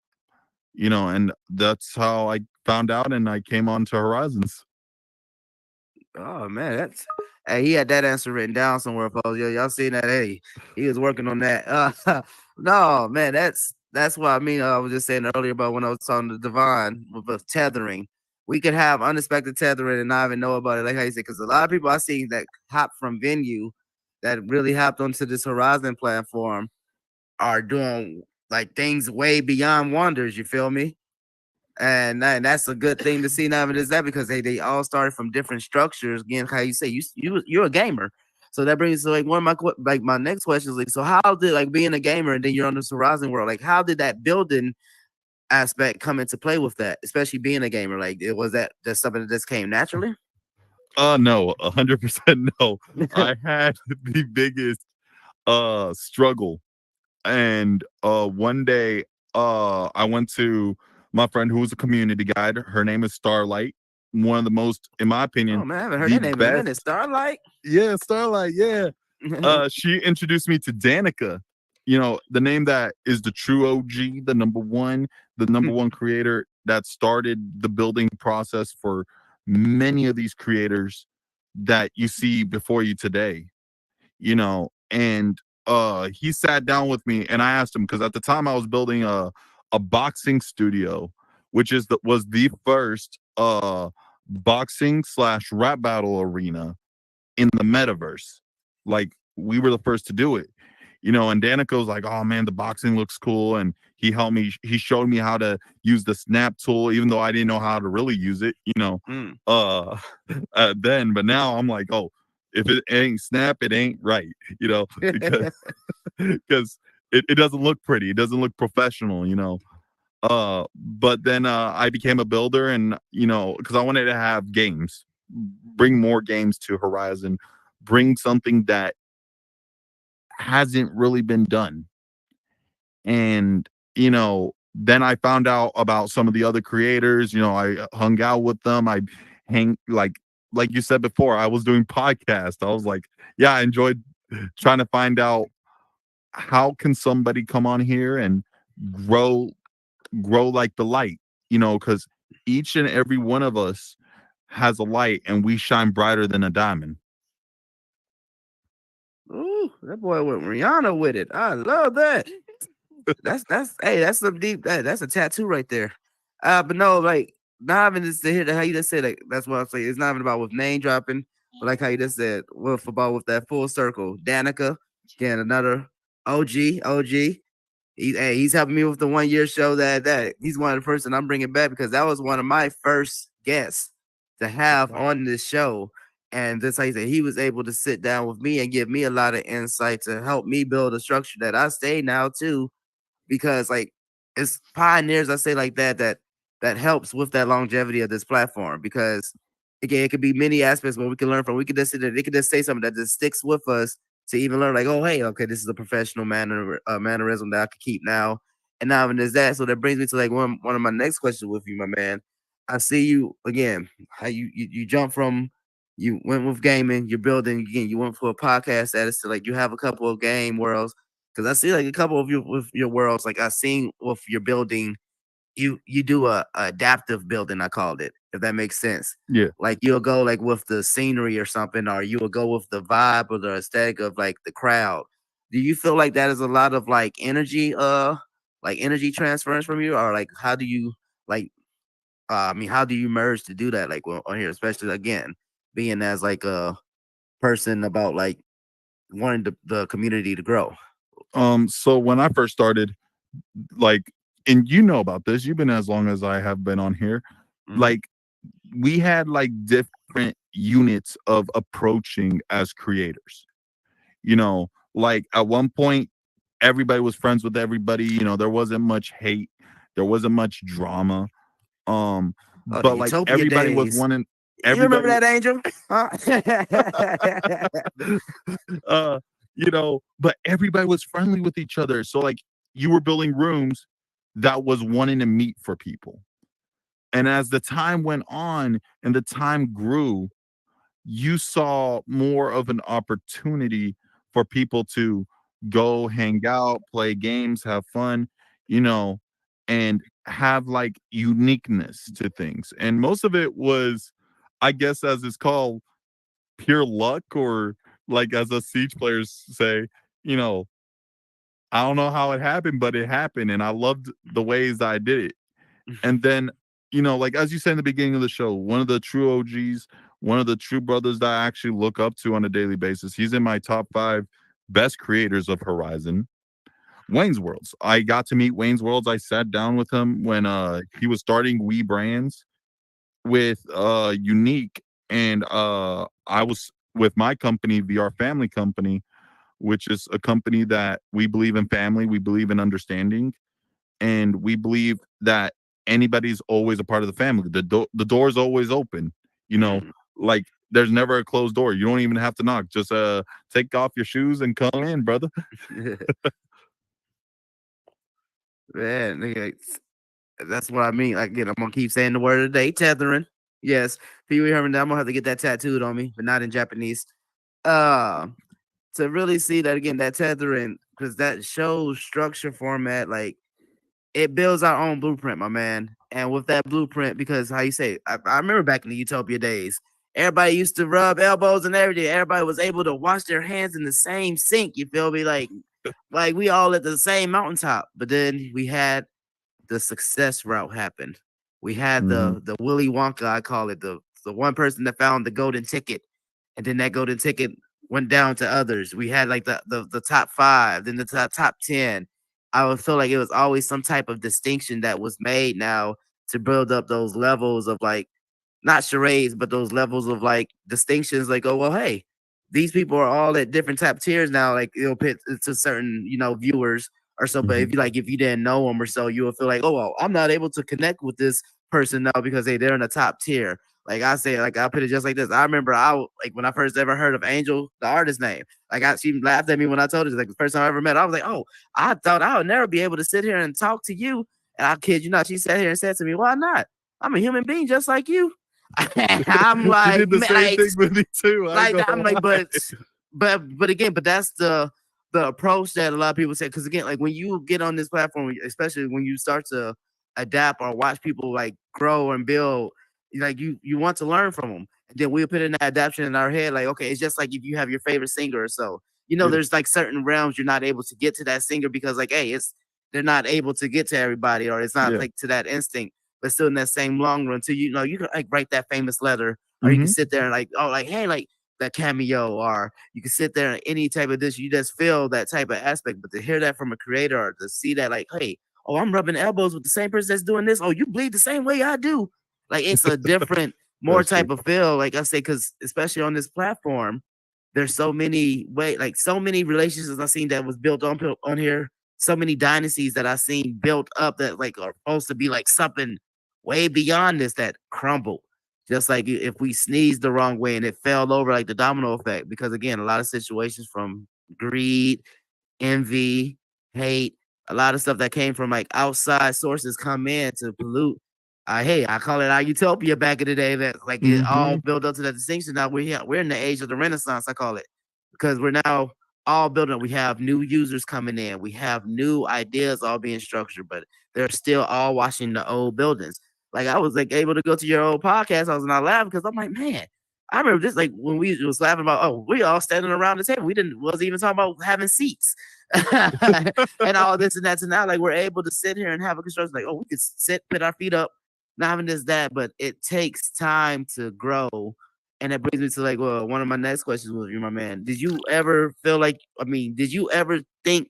You know, and that's how I found out, and I came on to Horizons. Oh man, that's hey, he had that answer written down somewhere, folks. Yo, y'all seen that? Hey, he was working on that. No, man, that's what I mean. I was just saying earlier about when I was talking to Devon with tethering. We could have unexpected tethering and not even know about it, like how you said, because a lot of people I see that hop from venue that really hopped onto this Horizon platform are doing like things way beyond wonders. You feel me? And that's a good thing to see now. Is that because they all started from different structures. Again, how you say you're a gamer, so that brings like one of my next question is like, so how did like being a gamer and then you're on this Horizon World, like how did that building aspect come into play with that, especially being a gamer? Like, was that just something that just came naturally? No, 100% no. I had the biggest struggle, and one day I went to my friend who was a community guide. Her name is Starlight. One of the most, in my opinion, Oh man, I haven't heard the that name in a best. minute. Starlight. Yeah, Starlight. Yeah. She introduced me to Danica. You know, the name that is the true OG, the number one creator that started the building process for many of these creators that you see before you today. You know, and he sat down with me, and I asked him, because at the time I was building a boxing studio, which was the first boxing / rap battle arena in the metaverse. Like, we were the first to do it, you know. And Danica was like, "Oh man, the boxing looks cool," and he helped me. He showed me how to use the snap tool, even though I didn't know how to really use it, you know. Then, but now I'm like, oh, if it ain't snap, it ain't right, you know, because it doesn't look pretty, it doesn't look professional, you know. But then I became a builder, and you know, because I wanted to have games, bring more games to Horizon, bring something that hasn't really been done. And you know, then I found out about some of the other creators. You know, I hung out with them. I hang like you said before, I was doing podcast. I was like, yeah, I enjoyed trying to find out how can somebody come on here and grow like the light, because each and every one of us has a light and we shine brighter than a diamond. Ooh, that boy went Rihanna with it. I love that. That's some deep. That's a tattoo right there. But no, like not even just to hear how you just said. Like that's what I'm saying. It's not even about with name dropping, but like how you just said with about with that full circle. Danica, again another OG. He's helping me with the 1 year show. That he's one of the person I'm bringing back because that was one of my first guests to have on this show. And this, like I said, he was able to sit down with me and give me a lot of insight to help me build a structure that I stay now too, because like it's pioneers I say like that helps with that longevity of this platform. Because again, it could be many aspects where we can learn from. We could just sit there, they could just say something that just sticks with us to even learn. Like, oh hey, okay, this is a professional mannerism that I could keep now. And now when there's that, so that brings me to like one of my next questions with you, my man. I see you again. How you jump from you went with gaming, you're building again. You went for a podcast status to like you have a couple of game worlds because I see like a couple of you with your worlds. Like I seen with your building, you do a adaptive building. I called it, if that makes sense. Yeah. Like you'll go like with the scenery or something, or you will go with the vibe or the aesthetic of like the crowd. Do you feel like that is a lot of like energy transference from you, or like how do you like? I mean, how do you merge to do that? Like on here, especially again, being as like a person about like wanting the community to grow. So when I first started, like, and you know about this, you've been as long as I have been on here. Like, we had like different units of approaching as creators. Like at one point, everybody was friends with everybody. There wasn't much hate, there wasn't much drama. But like everybody was wanting. You remember that, Angel? But everybody was friendly with each other. So like you were building rooms that was wanting to meet for people. And as the time went on and the time grew, you saw more of an opportunity for people to go hang out, play games, have fun, and have like uniqueness to things. And most of it was, I guess, as it's called, pure luck, or like as us Siege players say, I don't know how it happened, but it happened. And I loved the ways that I did it. And then, like as you said in the beginning of the show, one of the true OGs, one of the true brothers that I actually look up to on a daily basis. He's in my top 5 best creators of Horizon. Wayne's Worlds. I got to meet Wayne's Worlds. I sat down with him when he was starting We Brands with Unique, and I was with my company, VR Family Company, which is a company that we believe in family, we believe in understanding, and we believe that anybody's always a part of the family. The door is always open. Like there's never a closed door. You don't even have to knock. Just take off your shoes and come in, brother. Man, that's what I mean. Like, again, I'm gonna keep saying the word of the day, tethering. Yes, Pee Wee Herman. I'm gonna have to get that tattooed on me, but not in Japanese. To really see that again, that tethering, because that shows structure format, like it builds our own blueprint, my man. And with that blueprint, because how you say, I remember back in the Utopia days, everybody used to rub elbows and everything. Everybody was able to wash their hands in the same sink. You feel me? Like we all at the same mountaintop. But then we had the success route happen. We had the Willy Wonka, I call it, the one person that found the golden ticket, and then that golden ticket went down to others. We had like the top 5, then the top 10. I would feel like it was always some type of distinction that was made now to build up those levels of like not charades, but those levels of like distinctions. Like, oh well, hey, these people are all at different type tiers now. Like it'll pit to certain viewers or so. But if you didn't know them or so, you will feel like, oh well, I'm not able to connect with this person now because hey, they're in the top tier. Like I say, like I'll put it just like this. I remember when I first ever heard of Angel, the artist name. Like she laughed at me when I told her. Like the first time I ever met her, I was like, oh, I thought I would never be able to sit here and talk to you. And I kid you not, she sat here and said to me, why not? I'm a human being just like you. I'm like, she did the same thing with me too. I'm like, but but again, but that's the approach that a lot of people say. Because again, like when you get on this platform, especially when you start to adapt or watch people like grow and build, like you want to learn from them. And then we'll put in that adaptation in our head, like, okay, it's just like if you have your favorite singer or so. Yeah. There's like certain realms you're not able to get to that singer because like, hey, they're not able to get to everybody, or it's not like to that instinct. But still in that same long run, so you can like write that famous letter, or you can sit there and like, oh, like, hey, like that cameo, or you can sit there and any type of this, you just feel that type of aspect. But to hear that from a creator, or to see that, like, hey, oh, I'm rubbing elbows with the same person that's doing this. Oh, you bleed the same way I do. Like, it's a different, more type of feel. Like I say, because especially on this platform, there's so many like so many relationships I've seen that was built on here. So many dynasties that I've seen built up that like are supposed to be like something way beyond this that crumbled. Just like if we sneezed the wrong way and it fell over, like the domino effect. Because again, a lot of situations from greed, envy, hate, a lot of stuff that came from like outside sources come in to pollute. Hey, I call it our utopia back in the day. That like it all built up to that distinction. Now we're in the age of the Renaissance, I call it, because we're now all building. We have new users coming in. We have new ideas all being structured, but they're still all watching the old buildings. Like I was like able to go to your old podcast. I was not laughing because I'm like, man, I remember this like when we was laughing about, oh, we all standing around the table. We wasn't even talking about having seats and all this and that. And now like we're able to sit here and have a construction like, oh, we could sit, put our feet up, not having this, that, but it takes time to grow. And that brings me to like, well, one of my next questions was, you, my man, did you ever feel like, did you ever think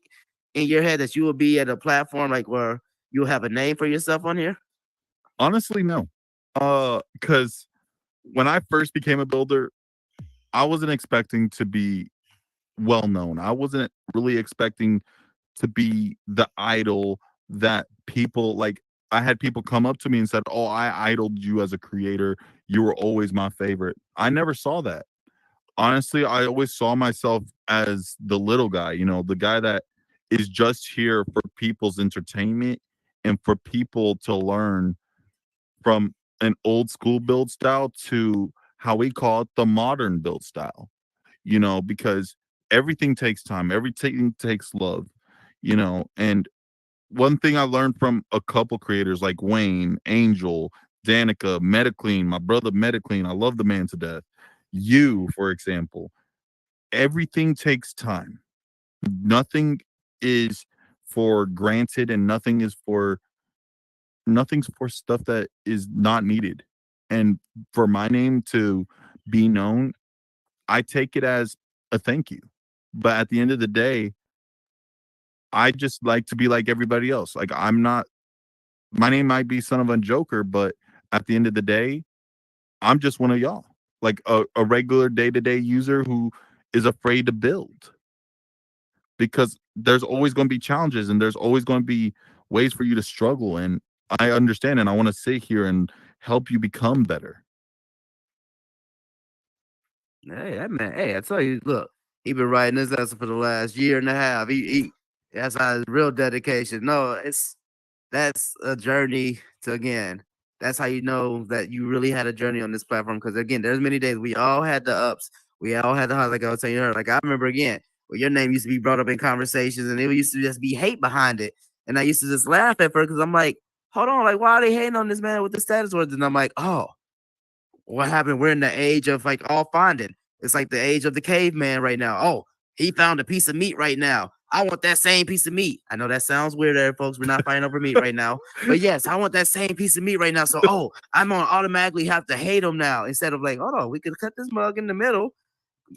in your head that you would be at a platform like where you'll have a name for yourself on here? Honestly, no. Because when I first became a builder, I wasn't expecting to be well known. I wasn't really expecting to be the idol that people like. I had people come up to me and said, "Oh, I idoled you as a creator. You were always my favorite." I never saw that. Honestly, I always saw myself as the little guy, the guy that is just here for people's entertainment and for people to learn from an old school build style to how we call it the modern build style, because everything takes time, everything takes love, and one thing I learned from a couple creators like Wayne, Angel, Danica, Metaclean, my brother Metaclean, I love the man to death. You, for example, everything takes time. Nothing is for granted, and nothing's for stuff that is not needed. And for my name to be known, I take it as a thank you. But at the end of the day, I just like to be like everybody else. Like my name might be Son of a Joker, but at the end of the day, I'm just one of y'all. Like a regular day-to-day user who is afraid to build. Because there's always going to be challenges and there's always going to be ways for you to struggle. And I understand, and I want to sit here and help you become better. Hey, that man. Hey, I tell you, look, he been writing this lesson for the last year and a half. That's his real dedication. No, that's a journey to, again. That's how you know that you really had a journey on this platform. Because again, there's many days we all had the ups, we all had the highs. Like I was telling you, like I remember again, when your name used to be brought up in conversations, and it used to just be hate behind it, and I used to just laugh at first because I'm like, hold on, like why are they hating on this man with the status words? And I'm like, oh, what happened? We're in the age of like all finding. It's like the age of the caveman right now. Oh, he found a piece of meat right now. I want that same piece of meat. I know that sounds weird there, folks. We're not fighting over meat right now. But yes, I want that same piece of meat right now. So, I'm gonna automatically have to hate him now instead of like, hold on, we could cut this mug in the middle,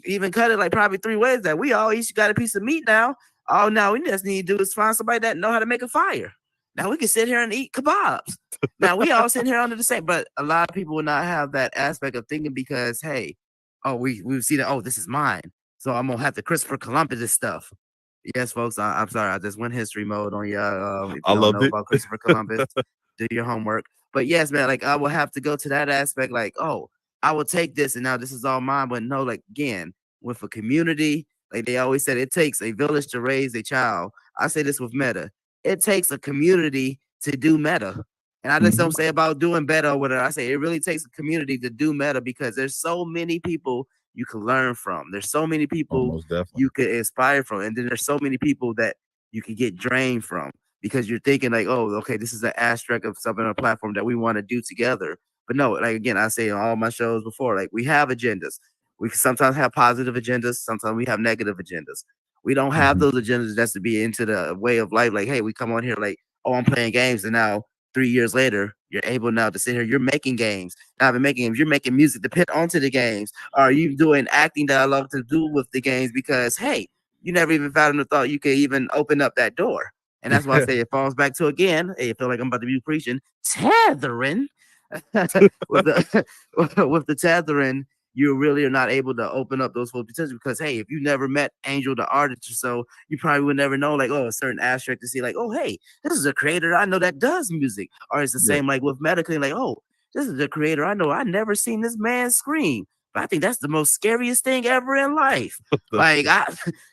even cut it like probably 3 ways that we all each got a piece of meat now. All now we just need to do is find somebody that know how to make a fire. Now we can sit here and eat kebabs. Now we all sitting here under the same, but a lot of people will not have that aspect of thinking because, hey, we've seen it. Oh, this is mine. So I'm gonna have to Christopher Columbus this stuff. Yes, folks. I'm sorry. I just went history mode on you. If you I don't loved know it. about Christopher Columbus, do your homework. But yes, man, like I will have to go to that aspect. Like, oh, I will take this, and now this is all mine. But no, like again, with a community, like they always said, it takes a village to raise a child. I say this with Meta. It takes a community to do Meta. And I just don't say about doing better or whatever. I say it really takes a community to do Meta because there's so many people you can learn from. There's so many people Most definitely. you could inspire from, and then there's so many people that you can get drained from because you're thinking like, oh, okay, this is an aspect of something on a platform that we want to do together. But no, like again, I say on all my shows before, like we have agendas. We sometimes have positive agendas, sometimes we have negative agendas. We don't have Mhm. those agendas just to be into the way of life. Like, hey, we come on here like, oh, I'm playing games, and now 3 years later, you're able now to sit here. You're making games. Now, I've been making games. You're making music to put onto the games. Are you doing acting that I love to do with the games? Because hey, you never even found the thought you could even open up that door. And that's why I say it falls back to again. Hey, I feel like I'm about to be preaching tethering with the with the tethering. You really are not able to open up those full potential because hey, if you never met Angel the artist or so, you probably would never know like oh a certain aspect to see like oh hey, this is a creator I know that does music, or it's the Yeah. same like with medically like oh this is a creator I know I never seen this man scream, but I think that's the most scariest thing ever in life. Like I,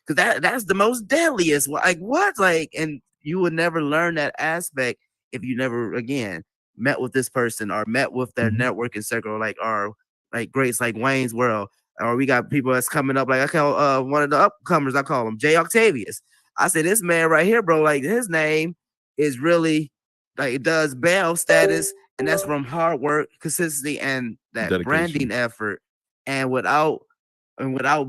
because that's the most deadliest. Like what? Like and you would never learn that aspect if you never again met with this person or met with their Mhm. networking circle like or like greats like Wayne's World, or we got people that's coming up. Like I call one of the upcomers, I call him Jay Octavius. I say this man right here, bro. Like his name is really like it does bail status, and that's from hard work, consistency, and that branding Dedication. effort. And without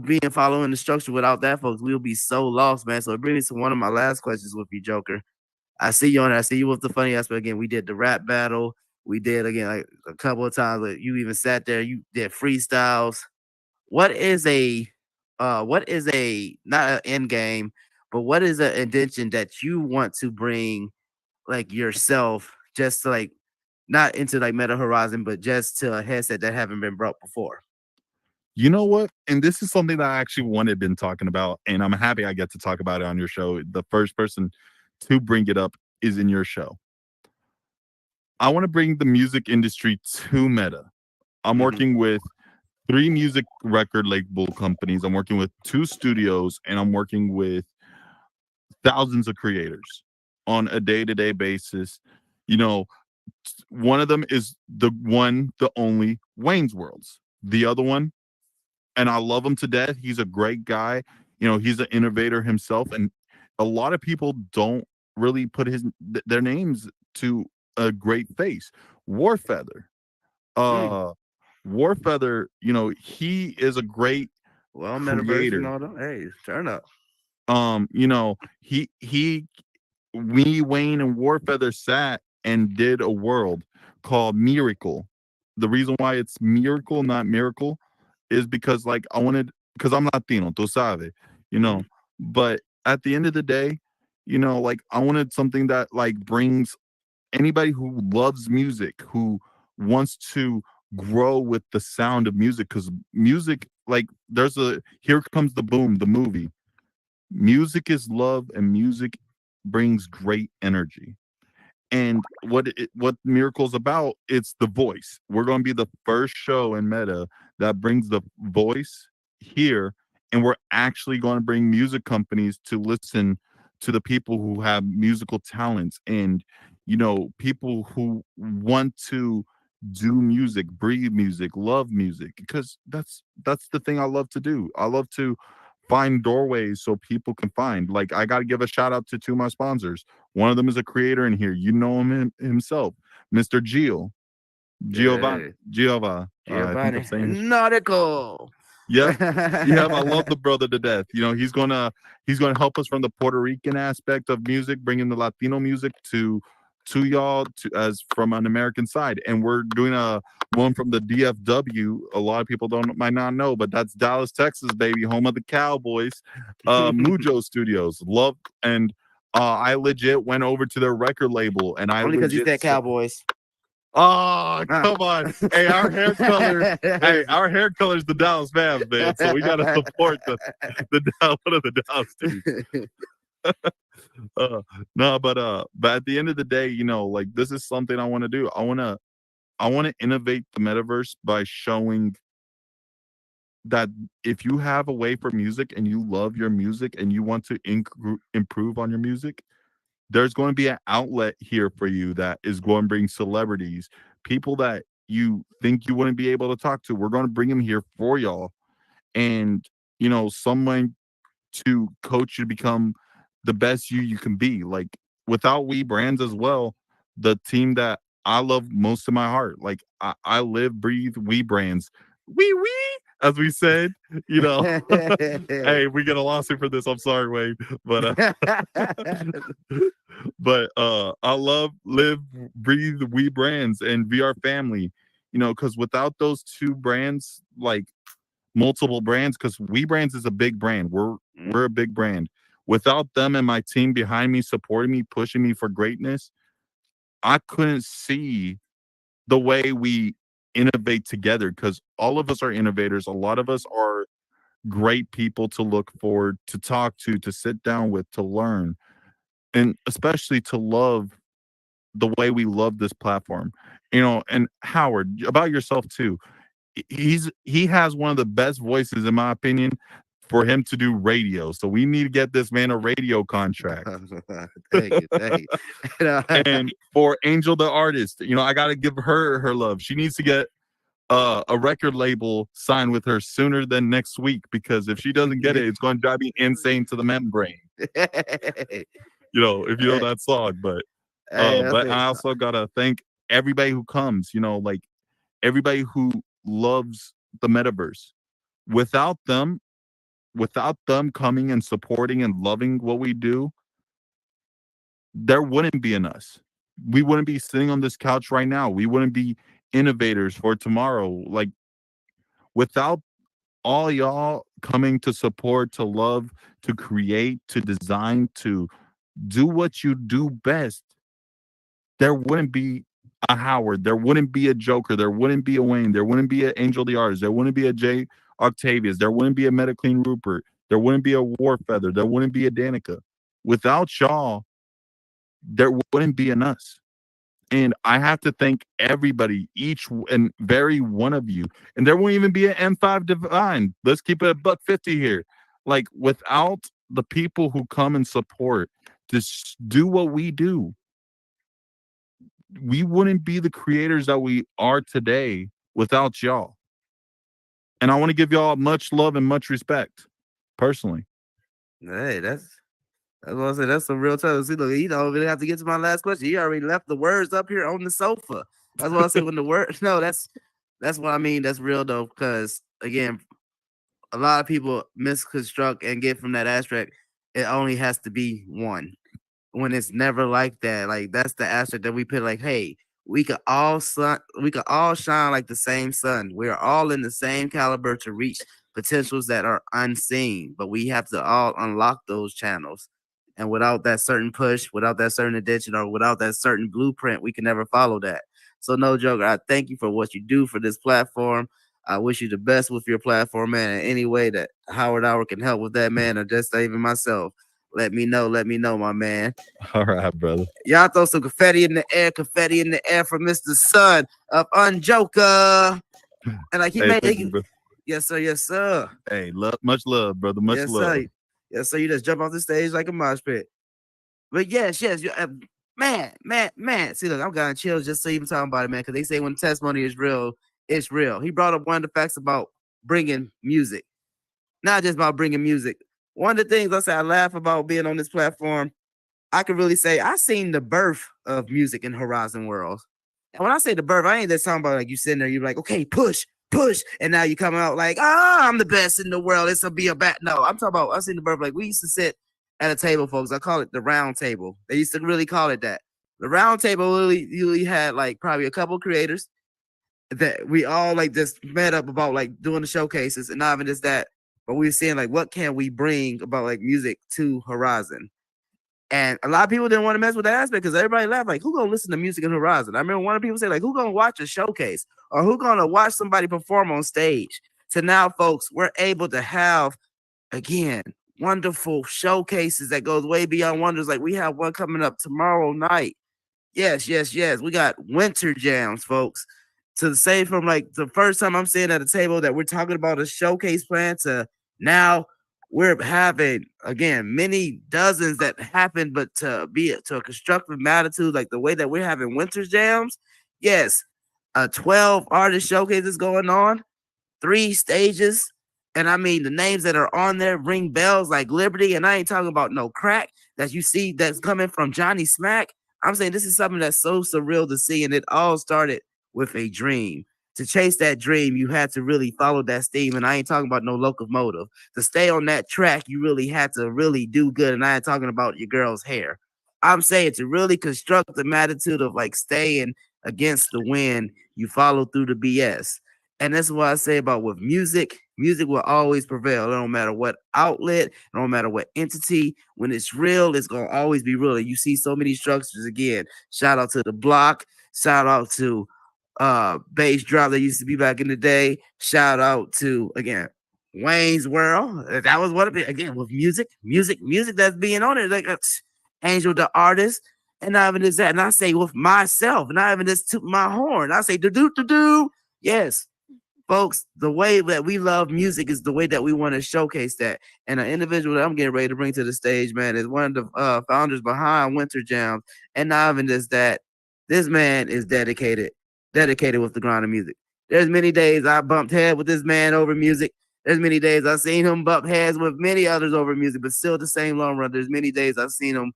being following the structure, without that, folks, we'll be so lost, man. So it brings me to one of my last questions with you, Joker. I see you on it. I see you with the funny aspect again. We did the rap battle. We did again like a couple of times. Like, you even sat there. You did freestyles. What is a not an end game, but what is an intention that you want to bring like yourself just to like not into like Meta Horizon, but just to a headset that haven't been brought before? You know what? And this is something that I actually wanted been talking about, and I'm happy I get to talk about it on your show. The first person to bring it up is in your show. I want to bring the music industry to Meta. I'm Mhm. working with 3 music record label companies. I'm working with 2 studios, and I'm working with thousands of creators on a day-to-day basis. You know, one of them is the only Wayne's Worlds. The other one, and I love him to death. He's a great guy. You know, he's an innovator himself, and a lot of people don't really put their names to a great face. Warfeather. Mm. Uh Warfeather, you know, he is a great Well, metaverse and creator. all that. Hey, turn up. You know, he we Wayne and Warfeather sat and did a world called Miracle. The reason why it's Miracle, not Miracle, is because like I wanted because I'm Latino, tú sabes, you know. Mhm. But at the end of the day, you know, like I wanted something that like brings anybody who loves music, who wants to grow with the sound of music, because music, like there's a Here Comes the Boom, the movie. Music is love, and music brings great energy. And what Miracle's about, it's the voice. We're going to be the first show in Meta that brings the voice here, and we're actually going to bring music companies to listen to the people who have musical talents, and you know, people who want to do music, breathe music, love music, because that's the thing I love to do. I love to find doorways so people can find. Like I got to give a shout out to 2 of my sponsors. One of them is a creator in here. You know himself, Mr. Giovanni. Hey, Giova. I think I'm Giovanni saying his. Nautical. Yep. Yep. I love the brother to death. You know, he's gonna help us from the Puerto Rican aspect of music, bringing the Latino music to y'all to as from an American side. And we're doing a one from the DFW. A lot of people don't might not know, but that's Dallas, Texas, baby, home of the Cowboys. Mujo Studios. Love and I legit went over to their record label and I Only because you legit said Cowboys. oh, Huh. come on. Hey, our hair color. Hey, our hair color is the Dallas Mavs, man. So we gotta support one of the Dallas teams. Uh, no, but at the end of the day, you know, like this is something I want to do. I want to innovate the metaverse by showing that if you have a way for music and you love your music and you want to improve on your music, there's going to be an outlet here for you that is going to bring celebrities, people that you think you wouldn't be able to talk to. We're going to bring them here for y'all. and someone to coach you to become the best you can be. Like without We Brands as well, the team that I love most in my heart. Like I live, breathe We Brands. We as we said, hey, we get a lawsuit for this. I'm sorry, Wade. But I love, live, breathe We Brands and VR family. Because without those two brands, like multiple brands, because We Brands is a big brand. We're a big brand. Without them and my team behind me, supporting me, pushing me for greatness, I couldn't see the way we innovate together, because all of us are innovators. A lot of us are great people to look forward to, talk to sit down with, to learn, and especially to love the way we love this platform. And Howard, about yourself too. He has one of the best voices, in my opinion, for him to do radio. So we need to get this man a radio contract. Thank you. And for Angel the artist, I got to give her love. She needs to get a record label signed with her sooner than next week, because if she doesn't get it, it's going to drive me insane to the membrane. If you know that song. But I also gotta thank everybody who comes. Like everybody who loves the metaverse. Without them coming and supporting and loving what we do, there wouldn't be an us. We wouldn't be sitting on this couch right now. We wouldn't be innovators for tomorrow. Like without all y'all coming to support, to love, to create, to design, to do what you do best, there wouldn't be a Howard, there wouldn't be a Joker, there wouldn't be a Wayne, there wouldn't be an Angel the Artist, there wouldn't be a Jay Octavius, there wouldn't be a Metaclean Rupert, there wouldn't be a Warfeather, there wouldn't be a Danica. Without y'all, there wouldn't be an us. And I have to thank everybody, each and very one of you. And there won't even be an M5 Divine. Let's keep it a $150 here. Like without the people who come and support to do what we do, we wouldn't be the creators that we are today without y'all. And I want to give y'all much love and much respect, personally. Hey, that's what I said. That's some real time. See, look, you don't even have to get to my last question. He already left the words up here on the sofa. That's what I said when the word. No, that's what I mean. That's real though, because again, a lot of people misconstruct and get from that abstract. It only has to be one. When it's never like that. Like that's the aspect that we put. Like, hey, we could all shine like the same sun. We're all in the same caliber to reach potentials that are unseen, but we have to all unlock those channels. And without that certain push, without that certain addition, or without that certain blueprint, we can never follow that. So no joke, I thank you for what you do for this platform. I wish you the best with your platform, man. In any way that Howard Hour can help with that, man, or just even myself, let me know, my man. All right, brother. Y'all throw some confetti in the air for Mr. Son of Unjoker. And like yes, sir. Hey, much love, brother. Much love. Sir. Yes, sir. You just jump off the stage like a mosh pit. But yes, man. See, look, I'm getting chills just so even talking about it, man, because they say when testimony is real, it's real. He brought up one of the facts about bringing music, not just about bringing music. One of the things I laugh about being on this platform, I could really say I seen the birth of music in Horizon World. And when I say the birth, I ain't just talking about like you sitting there, you're like, okay, push, and now you come out like, I'm the best in the world. It's gonna be a bat. No, I'm talking about I seen the birth. Like we used to sit at a table, folks. I call it the round table. They used to really call it that. The round table really had like probably a couple creators that we all like just met up about like doing the showcases, and not even just that, but we were seeing like what can we bring about like music to Horizon. And a lot of people didn't want to mess with that aspect because everybody laughed like, who gonna listen to music in Horizon? I remember one of the people say like, who gonna watch a showcase or who gonna watch somebody perform on stage? So now, folks, we're able to have again wonderful showcases that goes way beyond wonders. Like we have one coming up tomorrow night. Yes. We got winter jams, folks. To say from like the first time I'm sitting at a table that we're talking about a showcase plan to now we're having again many dozens that happen, but to be to a constructive magnitude like the way that we're having winter jams. Yes, 12 artist showcases going on, 3 stages, And I mean, the names that are on there ring bells like Liberty. And I ain't talking about no crack that you see that's coming from Johnny Smack. I'm saying this is something that's so surreal to see. And it all started with a dream. To chase that dream, you had to really follow that steam. And I ain't talking about no locomotive. To stay on that track, you really had to really do good. And I ain't talking about your girl's hair. I'm saying to really construct the attitude of like staying against the wind, you follow through the BS. And that's what I say about with music. Music will always prevail. It don't matter what outlet, it don't matter what entity. When it's real, it's gonna always be real. And you see so many structures again. Shout out to the block. Shout out to bass drop that used to be back in the day. Shout out to again Wayne's World. That was what it again with music that's being on it. Like Angel the artist. And not even just that. And I say with myself, not even just to my horn. I say do do do do. Yes, folks, the way that we love music is the way that we want to showcase that. And an individual that I'm getting ready to bring to the stage, man, is one of the founders behind Winter Jams. And not even just that, this man is dedicated with the grind of music. There's many days I bumped head with this man over music. There's many days I've seen him bump heads with many others over music, but still the same long run. There's many days I've seen him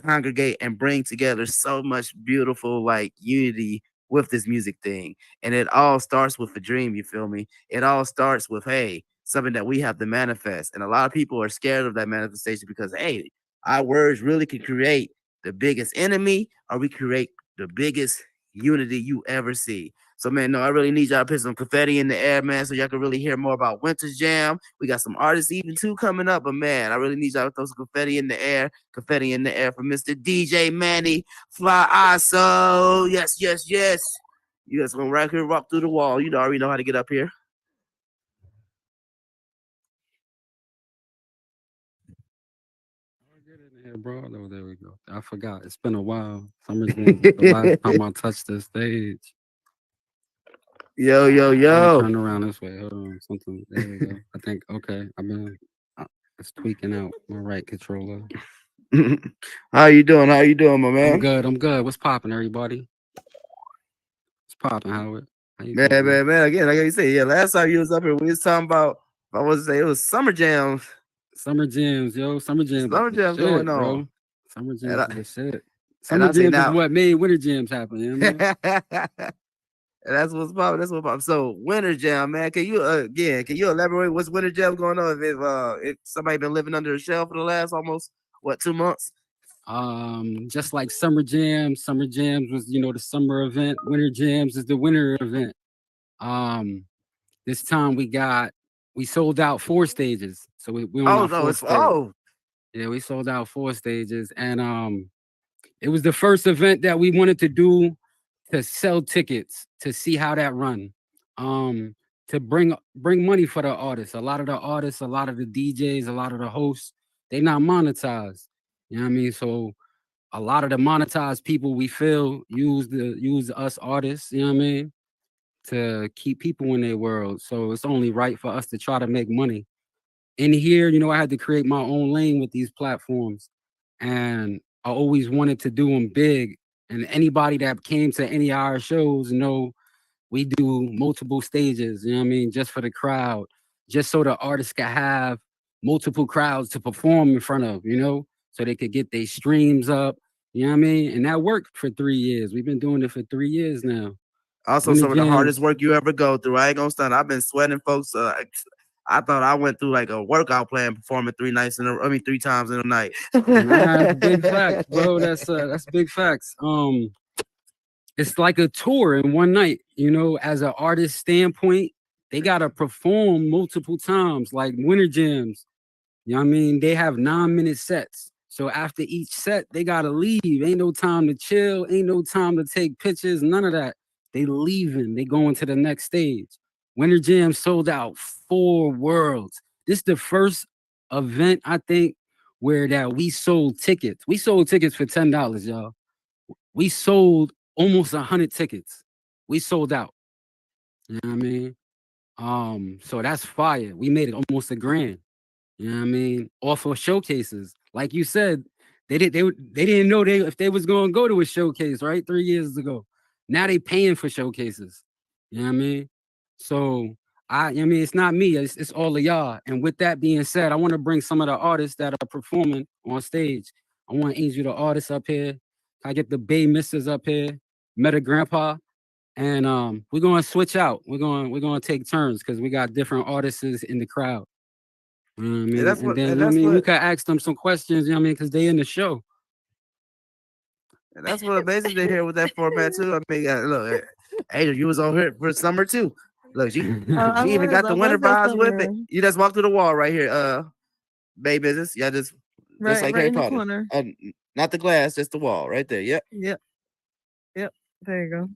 congregate and bring together so much beautiful like unity with this music thing. And it all starts with a dream, you feel me? It all starts with, hey, something that we have to manifest. And a lot of people are scared of that manifestation because, hey, our words really can create the biggest enemy or we create the biggest unity you ever see. So, man, no, I really need y'all to put some confetti in the air, man, so y'all can really hear more about Winter's Jam. We got some artists even too coming up, but man, I really need y'all to throw some confetti in the air for Mr. DJ Manny Fly ISO. Yes, yes, yes. You guys gonna right here, rock through the wall. You already know how to get up here. Get in here, bro. Oh, there we go. I forgot. It's been a while. Summer's been the last time I touched the stage. Yo, yo, yo. Turn around this way. Hold on. Something. There we go. I think, okay. It's tweaking out my right controller. How you doing? How you doing, my man? I'm good. What's popping, everybody? What's popping, Howard? Man. Again, like you said, yeah, last time you was up here, we was talking about, I was say it was Summer Jams. Summer Jams, yo. Summer Jams going on. Bro. Summer Jams is the shit. Summer Jams is what made Winter Jams happen, you know? That's what's popping. That's what's popping. So Winter Jam, man. Can you elaborate what's Winter Jam going on? If somebody been living under a shell for the last almost 2 months? Just like Summer Jams was, the summer event. Winter Jams is the winter event. This time we sold out 4 stages. So we yeah, we sold out 4 stages. And it was the first event that we wanted to do to sell tickets, to see how that run. To bring money for the artists. A lot of the artists, a lot of the DJs, a lot of the hosts, they not monetized. You know what I mean? So a lot of the monetized people we feel use us artists, you know what I mean, to keep people in their world. So it's only right for us to try to make money. In here, I had to create my own lane with these platforms. And I always wanted to do them big. And anybody that came to any of our shows know we do multiple stages, you know what I mean, just for the crowd, just so the artists can have multiple crowds to perform in front of, so they could get their streams up, you know what I mean? And that worked for 3 years. We've been doing it for 3 years now. Also, some of the hardest work you ever go through. I ain't gonna stunt. I've been sweating, folks. I thought I went through like a workout plan performing 3 times in a night. Nah, big facts, bro. That's big facts. It's like a tour in one night, as an artist standpoint, they gotta perform multiple times, like Winter Jams. You know what I mean? They have 9-minute sets. So after each set, they gotta leave. Ain't no time to chill, ain't no time to take pictures, none of that. They leaving, they going to the next stage. Winter Jam sold out 4 worlds. This is the first event, I think, where that we sold tickets. We sold tickets for $10, y'all. We sold almost 100 tickets. We sold out. You know what I mean? So that's fire. We made it almost $1,000. You know what I mean? Off of showcases. Like you said, they didn't know if they was gonna go to a showcase, right? 3 years ago. Now they paying for showcases. You know what I mean? So I mean, it's not me, it's all of y'all. And with that being said, I want to bring some of the artists that are performing on stage. I want Angel the artist up here. I get the Bay Misters up here, Meta Grandpa. And we're gonna switch out. We're gonna take turns because we got different artists in the crowd. You know what I mean? And then you know what I mean, we could ask them some questions, you know what I mean, because they in the show. And that's what amazing to hear with that format too. I mean, look, Angel, you was on here for summer too. Look, she even got the winter vibes with it. You just walk through the wall right here, Bay Business. Yeah, just like Harry Potter. Not the glass, just the wall right there. Yep. There you go.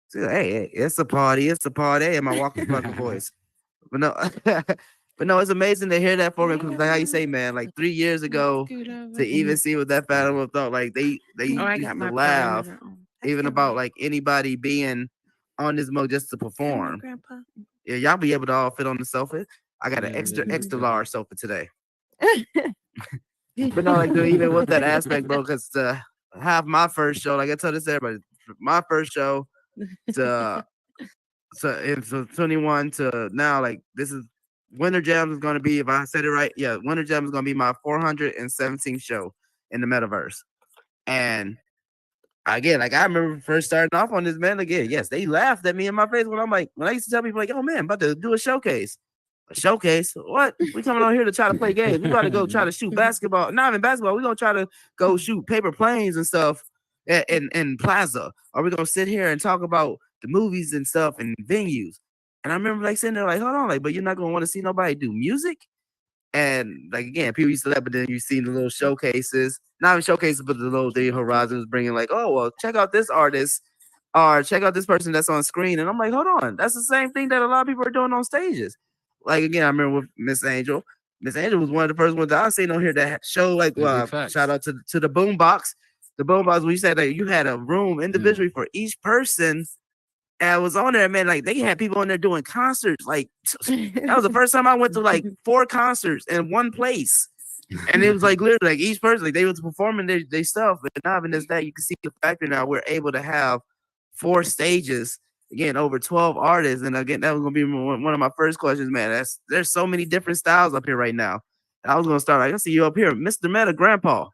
So, hey, it's a party. It's a party. Am I walking fucking voice? But no, it's amazing to hear that format because like how you say, man, like 3 years ago to even see what that battle thought, like they used to laugh even about like anybody being on this mode just to perform. Yeah, y'all be able to all fit on the sofa. I got an extra large sofa today. But no, like even with that aspect, bro, because to have my first show, like I tell this to everybody, my first show to 21 to now, like this is Winter Jam is going to be, if I said it right, yeah, Winter Jam is going to be my 417th show in the metaverse. And again, like I remember first starting off on this, man, again, yes, they laughed at me in my face when I used to tell people like, oh man, I'm about to do a showcase. A showcase? What? We coming on here to try to play games. We got to go try to shoot basketball. Not even basketball. We're going to try to go shoot paper planes and stuff in Plaza. Or we're going to sit here and talk about the movies and stuff and venues. And I remember like sitting there like, hold on, like, but you're not going to want to see nobody do music? And like, again, people used to let, but then you see the little showcases, not even showcases, but the little Day Horizons bringing like, oh, well, check out this artist or check out this person that's on screen. And I'm like, hold on, that's the same thing that a lot of people are doing on stages. Like, again, I remember with Miss Angel. Miss Angel was one of the first ones that I seen on here that show, like, shout out to the Boombox. The Boombox, when you said that you had a room individually for each person. And I was on there, man, like they had people on there doing concerts. Like that was the first time I went to like 4 concerts in one place. And it was like literally like each person, like they was performing their stuff. But not even just that, you can see the factor now we're able to have 4 stages, again, over 12 artists. And again, that was gonna be one of my first questions, man. There's so many different styles up here right now. And I was gonna start, I see you up here, Mr. Meta Grandpa.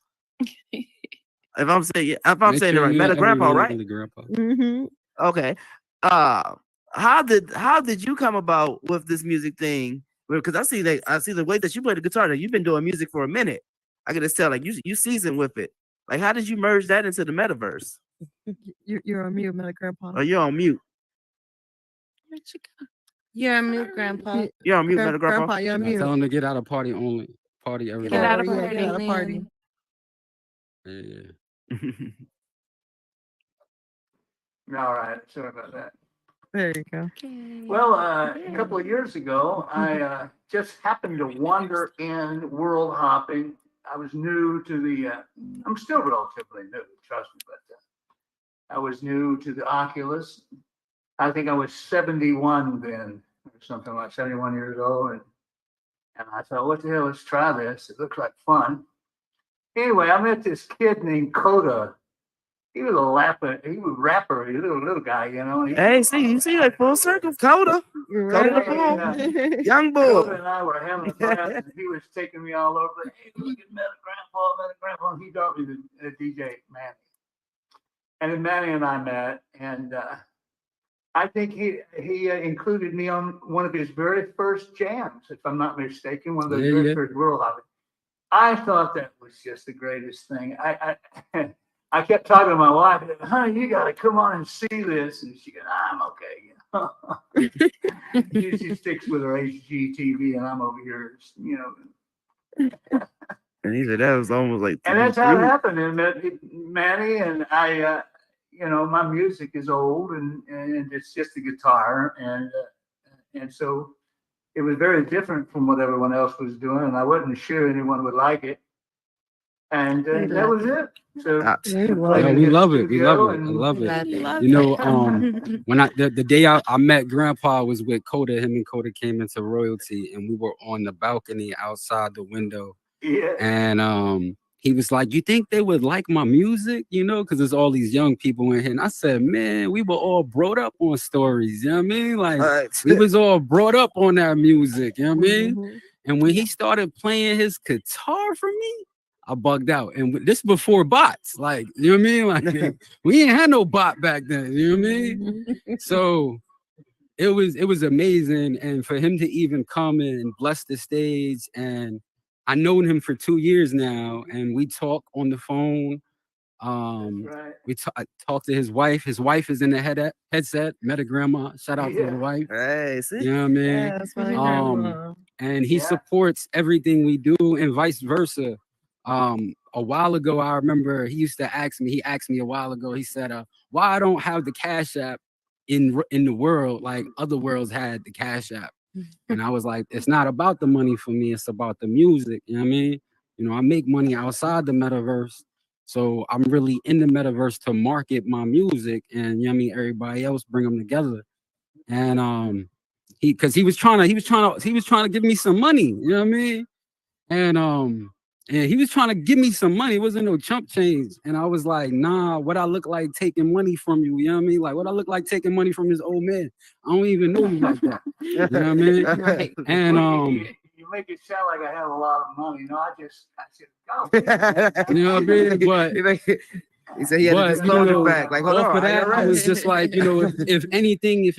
if I'm saying it right, Meta Grandpa, right? Mm-hmm. Okay. How did you come about with this music thing? Because I see the way that you play the guitar. That you've been doing music for a minute. I can just tell, like you seasoned with it. Like, how did you merge that into the metaverse? You're on mute, Meta Grandpa. Oh, you're on mute. You're on mute, Grandpa. You're on mute, Meta Grandpa. You're on mute. Tell them to get out of party only. Party every Get day. out of party. Get out of party. Yeah. All right, sorry about that. There you go. Well, a couple of years ago, I just happened to wander in world hopping. I was new to the, I'm still relatively new, trust me, but I was new to the Oculus. I think I was 71 then, or something like 71 years old. And I thought, what the hell, let's try this. It looks like fun. Anyway, I met this kid named Coda. He was a rapper, he was a little guy, you know. Hey, you see, like full circle, Coda. Coda the Ball. Young boy. Coda and I were having a blast, and he was taking me all over. Hey, look at Meta Grandpa. And he brought me the DJ Manny. And then Manny and I met, and I think he included me on one of his very first jams, if I'm not mistaken, one of those very first world hopping. I thought that was just the greatest thing. I kept talking to my wife, honey, you got to come on and see this. And she goes, I'm okay. She sticks with her HGTV, and I'm over here, you know. And he said that was almost like. And that's how it happened. And Manny and I, you know, my music is old, and it's just a guitar. And so it was very different from what everyone else was doing. And I wasn't sure anyone would like it. And that was it. So we love it. We love it. I love it. You know, when the day I met Grandpa was with Coda. Him and Coda came into Royalty, and we were on the balcony outside the window. Yeah. And he was like, "You think they would like my music?" You know, because there's all these young people in here. And I said, "Man, we were all brought up on stories." You know what I mean? Like we was all brought up on that music. You know what I mean? Mhm. And when he started playing his guitar for me, I bugged out. And this before bots, like, you know what I mean? Like we ain't had no bot back then, you know what I mean? So it was amazing. And for him to even come and bless the stage, and I known him for 2 years now, and we talk on the phone. Right. I talked to his wife. His wife is in the headset, met a grandma. Shout out to the wife. Hey, see? You know what I mean? Yeah, that's my Um, grandma. and he Yeah. supports everything we do and vice versa. A while ago, I remember he asked me a while ago, he said, why I don't have the Cash App in the world like other worlds had the Cash App. And I was like, it's not about the money for me, it's about the music. You know what I mean? You know, I make money outside the metaverse. So I'm really in the metaverse to market my music, and you know what I mean, everybody else bring them together. And he was trying to give me some money, you know what I mean? And he was trying to give me some money. It wasn't no chump change. And I was like, nah, what I look like taking money from you, you know what I mean? Like what I look like taking money from this old man. I don't even know you like that. You know what I mean? Right. And You make it sound like I have a lot of money. No, I should go. you know what I mean? But he said he had to But, disclose you know, it back. Like, hold off on. of that, I was right. just like, you know, if anything, you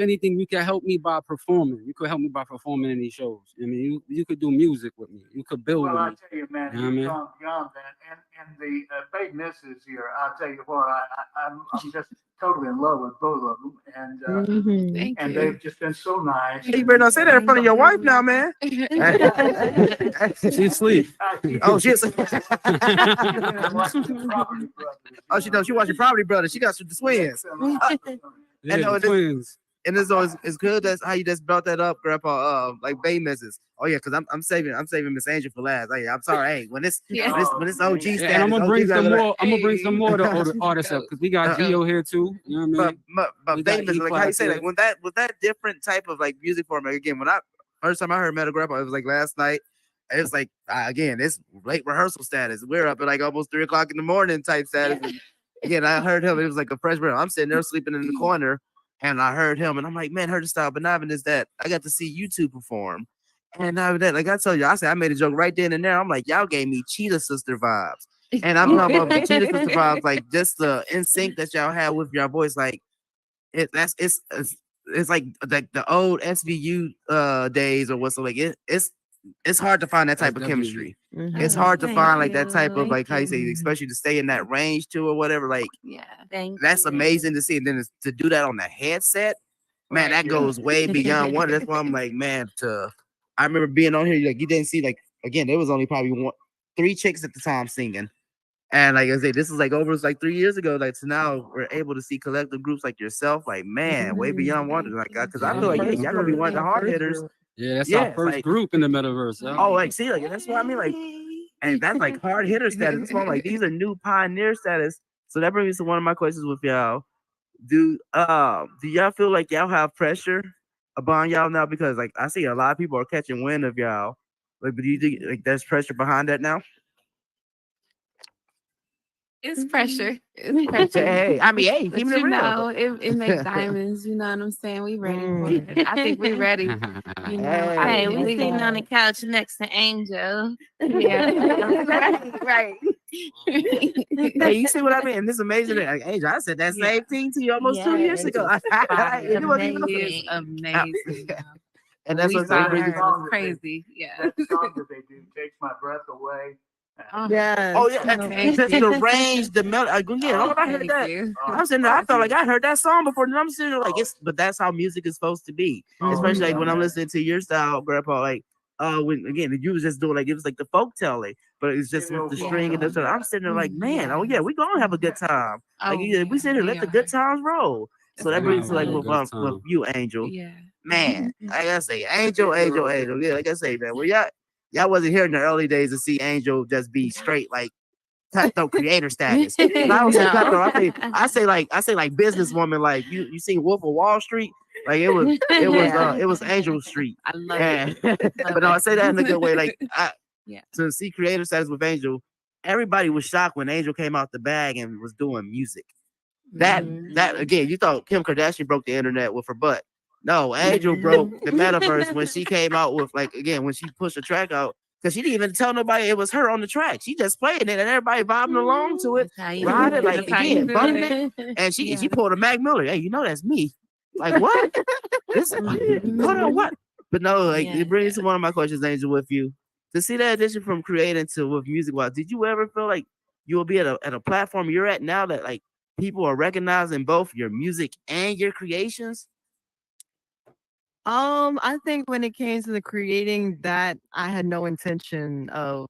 can help me by performing. You could help me by performing in these shows. I mean, you could do music with me. You could build Well, with I me. tell you, man, You know what I mean? you've gone beyond that. And the big misses here, I'll tell you what, I'm just totally in love with both of them. And Mhm. Thank and you. they've just been so nice. You better not say that in front of your wife now, man. She asleep. Oh, she's. Oh, Oh, she knows. She watching Property Brothers. She got the twins. Yeah, no, the this- twins. And it's always it's good. That's how you just brought that up, Grandpa. Like Bay misses. Oh yeah, because I'm saving Miss Angel for last. Like, I'm sorry. Hey, when this Yeah. when this OG Yeah, status, and I'm gonna bring OG some gotta- more. I'm gonna bring some more to artists up because we got Gio here too. You know what I mean? But We Bay got misses, like how you say, E-Class like with that different type of like music form. Like, again, when I first time I heard Metal Grandpa, it was like last night. And it's like again, it's late rehearsal status. We're up at like almost 3 o'clock in the morning type status. And again, I heard him. It was like a fresh breath. I'm sitting there sleeping in the corner. And I heard him, and I'm like, man, heard the style, but not even is that. I got to see you two perform. And now that, like I told you, I said I made a joke right then and there. I'm like, y'all gave me Cheetah Sister vibes. And I'm talking about the Cheetah Sister vibes, like just the in sync that y'all have with your voice, like it's like the old SVU days or what's so like it's hard to find that type of SWU. chemistry. Mhm. It's hard to Thank find like that type of you. like how you say, Thank especially to stay in that range too or whatever. Like Yeah. Thank that's you. amazing to see. And then to do that on the headset, man, that goes way beyond one. That's why I'm like, man, I remember being on here, like you didn't see, like again, there was only probably 3 chicks at the time singing. And like I said, this is like over like 3 years ago. Like so now we're able to see collective groups like yourself, like man, way beyond one. Like because I feel like yeah, y'all gonna be one of the hard hitters. Yeah, that's Yeah, our first like- group in the metaverse. Huh? Oh, like see, like that's what I mean, like, and that's like hard hitter status. That's why I'm like, these are new pioneer status. So that brings me to one of my questions with y'all. Do y'all feel like y'all have pressure upon y'all now? Because like I see a lot of people are catching wind of y'all. Like, but do you think like there's pressure behind that now? It's pressure. It's pressure. Hey, I mean, hey, But keep it you real. know, it makes diamonds. You know what I'm saying? We ready for it. I think we're ready. You know, Hey, I we think sitting on we- the couch next to Angel. Yeah. right. Hey, you see what I mean? And this amazing. Like, Angel, I said that same thing to you almost 2 years ago. You wasn't even It's listening. amazing. And that's we what's saw so her. crazy. It was crazy. Yeah. That song that they do takes my breath away. Yes. Oh yeah, Thank just you. the range, the melody. Again, all I heard Thank that. you. I'm sitting there, I felt like I heard that song before, and I'm sitting there like but that's how music is supposed to be. Especially like when I'm listening to your style, Grandpa. Like, when again, you was just doing like it was like the folk telling, but it's just with the string and the. I'm sitting there like, man, oh yeah, we gonna have a good time. Like, we sit here, let the good times roll. So that brings to like with you, Angel. Yeah. Man, like I say, Angel. Yeah, like I say, man, well, y'all wasn't here in the early days to see Angel just be straight like cutthroat creator status. And I don't say No. cutthroat. I say like businesswoman. Like you seen Wolf of Wall Street. Like it was Angel Street. I love And, it. but no, I say that in a good way. Like Yeah. to see creator status with Angel, everybody was shocked when Angel came out the bag and was doing music. That again, you thought Kim Kardashian broke the internet with her butt. No, Angel broke the metaverse when she came out with, like, again, when she pushed a track out, because she didn't even tell nobody it was her on the track. She just played it and everybody vibing along to it, riding, like, again, bumping it. And she pulled a Mac Miller. Hey, you know that's me. Like, what? Hold on, what? But no, like, it brings to one of my questions, Angel, with you. To see that addition from creating to with music wise, did you ever feel like you will be at a platform you're at now that, like, people are recognizing both your music and your creations? I think when it came to the creating that, I had no intention of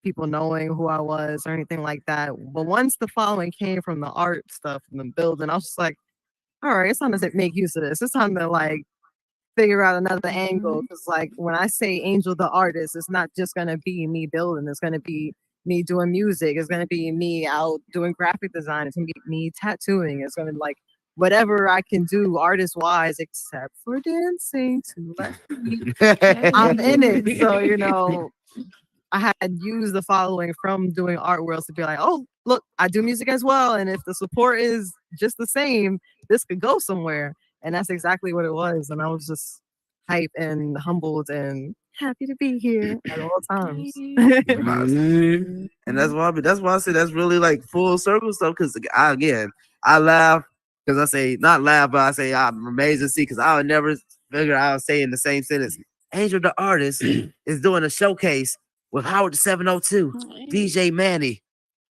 people knowing who I was or anything like that. But once the following came from the art stuff and the building, I was just like, all right, it's time to make use of this. It's time to like figure out another angle. Because like when I say Angel the artist, it's not just gonna be me building, it's gonna be me doing music, it's gonna be me out doing graphic design, it's gonna be me tattooing, it's gonna be like whatever I can do artist wise, except for dancing to I'm in it. So, you know, I had used the following from doing art worlds to be like, oh, look, I do music as well. And if the support is just the same, this could go somewhere. And that's exactly what it was. And I was just hype and humbled and happy to be here at all times. And that's why I say that's really like full circle stuff. Because I laugh because I say not laugh, but I say I'm amazed to see, because I would never figure I would say in the same sentence, Angel the artist is doing a showcase with Howard the 702, DJ Manny,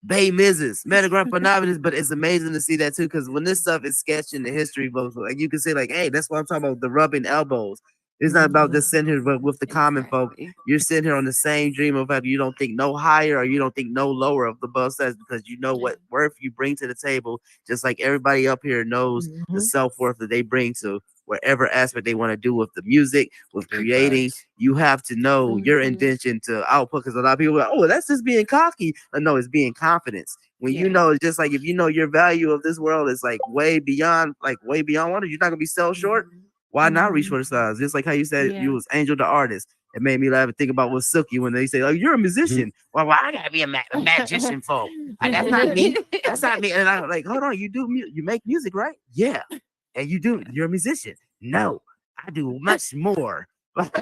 Bay Mrs., Metagram Phenomenal. But it's amazing to see that too, because when this stuff is sketched in the history books, like you can say, like, hey, that's what I'm talking about, the rubbing elbows. It's not about just sitting here, but with the common folk, you're sitting here on the same dream of fact you don't think no higher or you don't think no lower of the above says, because you know what worth you bring to the table, just like everybody up here knows the self-worth that they bring to whatever aspect they want to do with the music, with creating. You have to know your intention to output, because a lot of people are like, oh, that's just being cocky. No, it's being confidence. When you know, just like if you know your value of this world is like way beyond wonder, you're not gonna be sell short. Why not reach for the stars? Just like how you said you was Angel the artist. It made me laugh and think about what Suki when they say, "Oh, you're a musician." Well, I gotta be a magician for. That's not me. That's not me. And I'm like, hold on, you make music, right? Yeah. And you're a musician. No, I do much more. and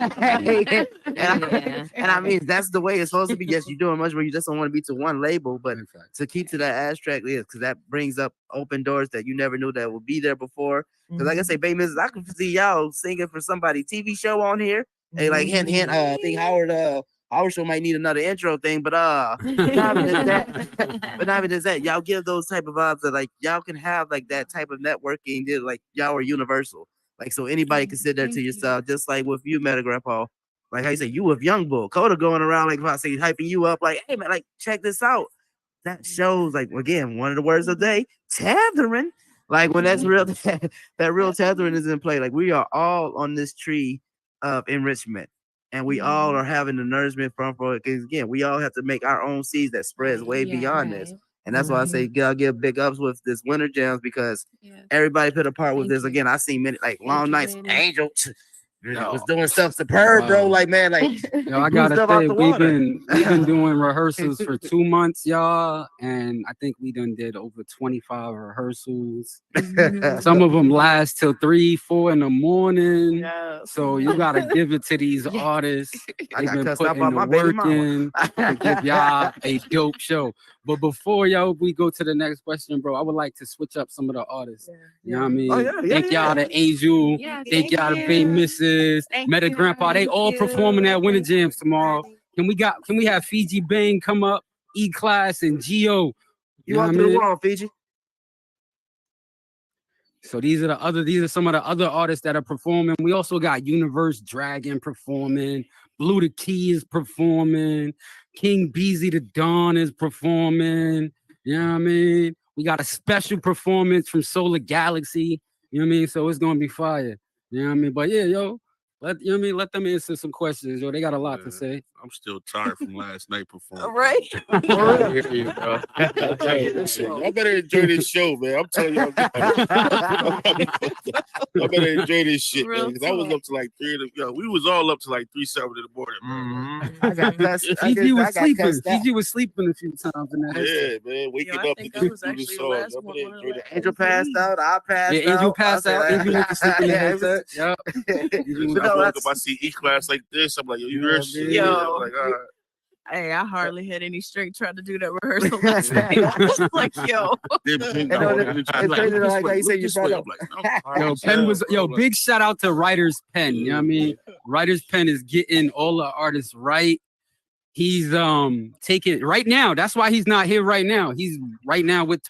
I mean, that's the way it's supposed to be. Yes, you're doing much more. You just don't want to be to one label, but to keep to that abstract, because that brings up open doors that you never knew that would be there before. Because like I say, Bay Mrs., I can see y'all singing for somebody TV show on here. Hey, like hint, I think Howard show might need another intro thing, but not even that, y'all give those type of vibes that like y'all can have like that type of networking. Like y'all are universal. Like, so anybody can sit there to yourself, just like with you, Meta Grandpa. Like how you say, you with Young Bull, Coda going around, like if I say hyping you up, like, hey man, like check this out. That shows, like, again, one of the words of the day, tethering. Like when that's real, that real tethering is in play. Like we are all on this tree of enrichment, and we all are having the nourishment from it. Because again, we all have to make our own seeds that spreads way beyond this. And that's why I say I'll give big ups with this Winter Jams, because everybody put a part with this. Again, I seen many like long nights. Angel was doing stuff superb, bro. Like, man, like I gotta say, we've been doing rehearsals for 2 months, y'all, and I think we done did over 25 rehearsals. Some of them last till 3, 4 in the morning. So you gotta give it to these artists. They've been putting the work in to give y'all a dope show. But before we go to the next question, bro, I would like to switch up some of the artists. You know what I mean? Thank y'all to Angel. Thank y'all to Bay Mrs., Meta Grandpa. They all performing at Winter Jams tomorrow. Can we have Fiji Bang come up, E-Class and Geo? You want to do the wall, Fiji? So these are some of the other artists that are performing. We also got Universe Dragon performing, Blue the Key is performing, King Beezy the Dawn is performing. You know what I mean? We got a special performance from Solar Galaxy. You know what I mean? So it's gonna be fire. You know what I mean? But yeah, Let you know what I mean. Let them answer some questions. Yo, they got a lot to say. I'm still tired from last night performing. Right. I hear you, bro. I better enjoy this show, man. I'm telling you, I better enjoy this shit, man. Because I was up to like 3 of the, we was all up to like 3-7 in the morning, bro. I got cussed. Gigi was sleeping. cussed out. Gigi was sleeping a few times in that. Yeah, man. Waking I up think and I was do the actually the song. last I'm one gonna on the enjoy list. that. Angel passed out. I passed out. Yeah, Angel passed I out. said, Angel went to sleep in the yeah, it was- headset. Yep. But I no, woke up, that's- I see E-Class like this. I'm like, yo, you Yeah, rehearsed? man. Yeah. Yo. I'm like, all right. Hey, I hardly had any strength trying to do that rehearsal last night. I was like, yo. Then Penn know, got that- energy. it's He's like, crazy look like this how way, you say look you this brought way. up- I'm like, I'm tired Yo, as Penn hell, was bro. big shout out to Writer's Pen. You know what I mean? Writer's Pen is getting all the artists right. He's taking right now. That's why he's not here right now. He's right now with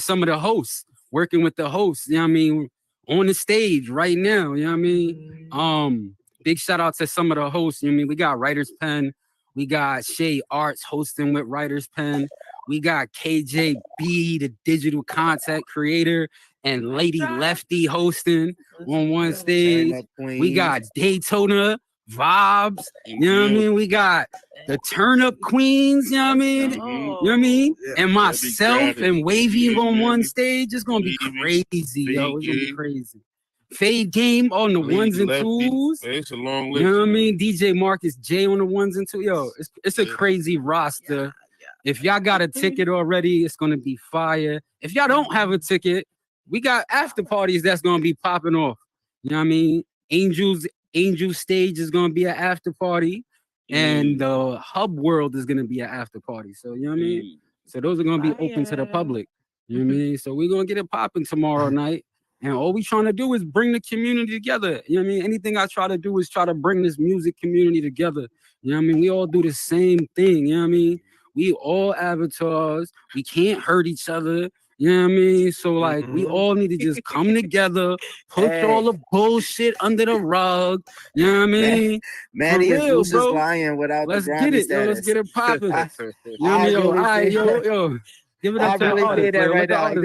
some of the hosts, working with the hosts. You know what I mean? On the stage right now. You know what I mean? Big shout out to some of the hosts. You know what I mean? We got Writer's Pen. We got Shay Arts hosting with Writer's Pen. We got KJB, the digital content creator, and Lady Lefty hosting on one stage. We got Daytona Vibes. You know what I mean? We got the Turn Up Queens. You know what I mean? You know what I mean? And myself and Wavy on one stage. It's gonna be crazy, yo. It's gonna be crazy. Fade Game on the ones and twos. It's a long list. You know what I mean? DJ Marcus J on the ones and twos. Yo, it's a crazy roster. If y'all got a ticket already, it's gonna be fire. If y'all don't have a ticket, we got after parties that's gonna be popping off. You know what I mean? Angel Stage is gonna be an after party, and the Hub World is gonna be an after party. So you know what I mean? So those are gonna be open to the public. You know what I mean? So we're gonna get it popping tomorrow night. And all we trying to do is bring the community together. You know what I mean? Anything I try to do is try to bring this music community together. You know what I mean? We all do the same thing. You know what I mean? We all avatars. We can't hurt each other. You know what I mean? So like we all need to just come together, push all the bullshit under the rug. You know what I mean? Manny For is real, Lucius bro. Lion without Let's the get grimy it, yo. Let's status. get it popping. You know what I I mean? Yo, really all right, think- yo. Give it I up to the really artist, did that man. right Let the now. Like, artist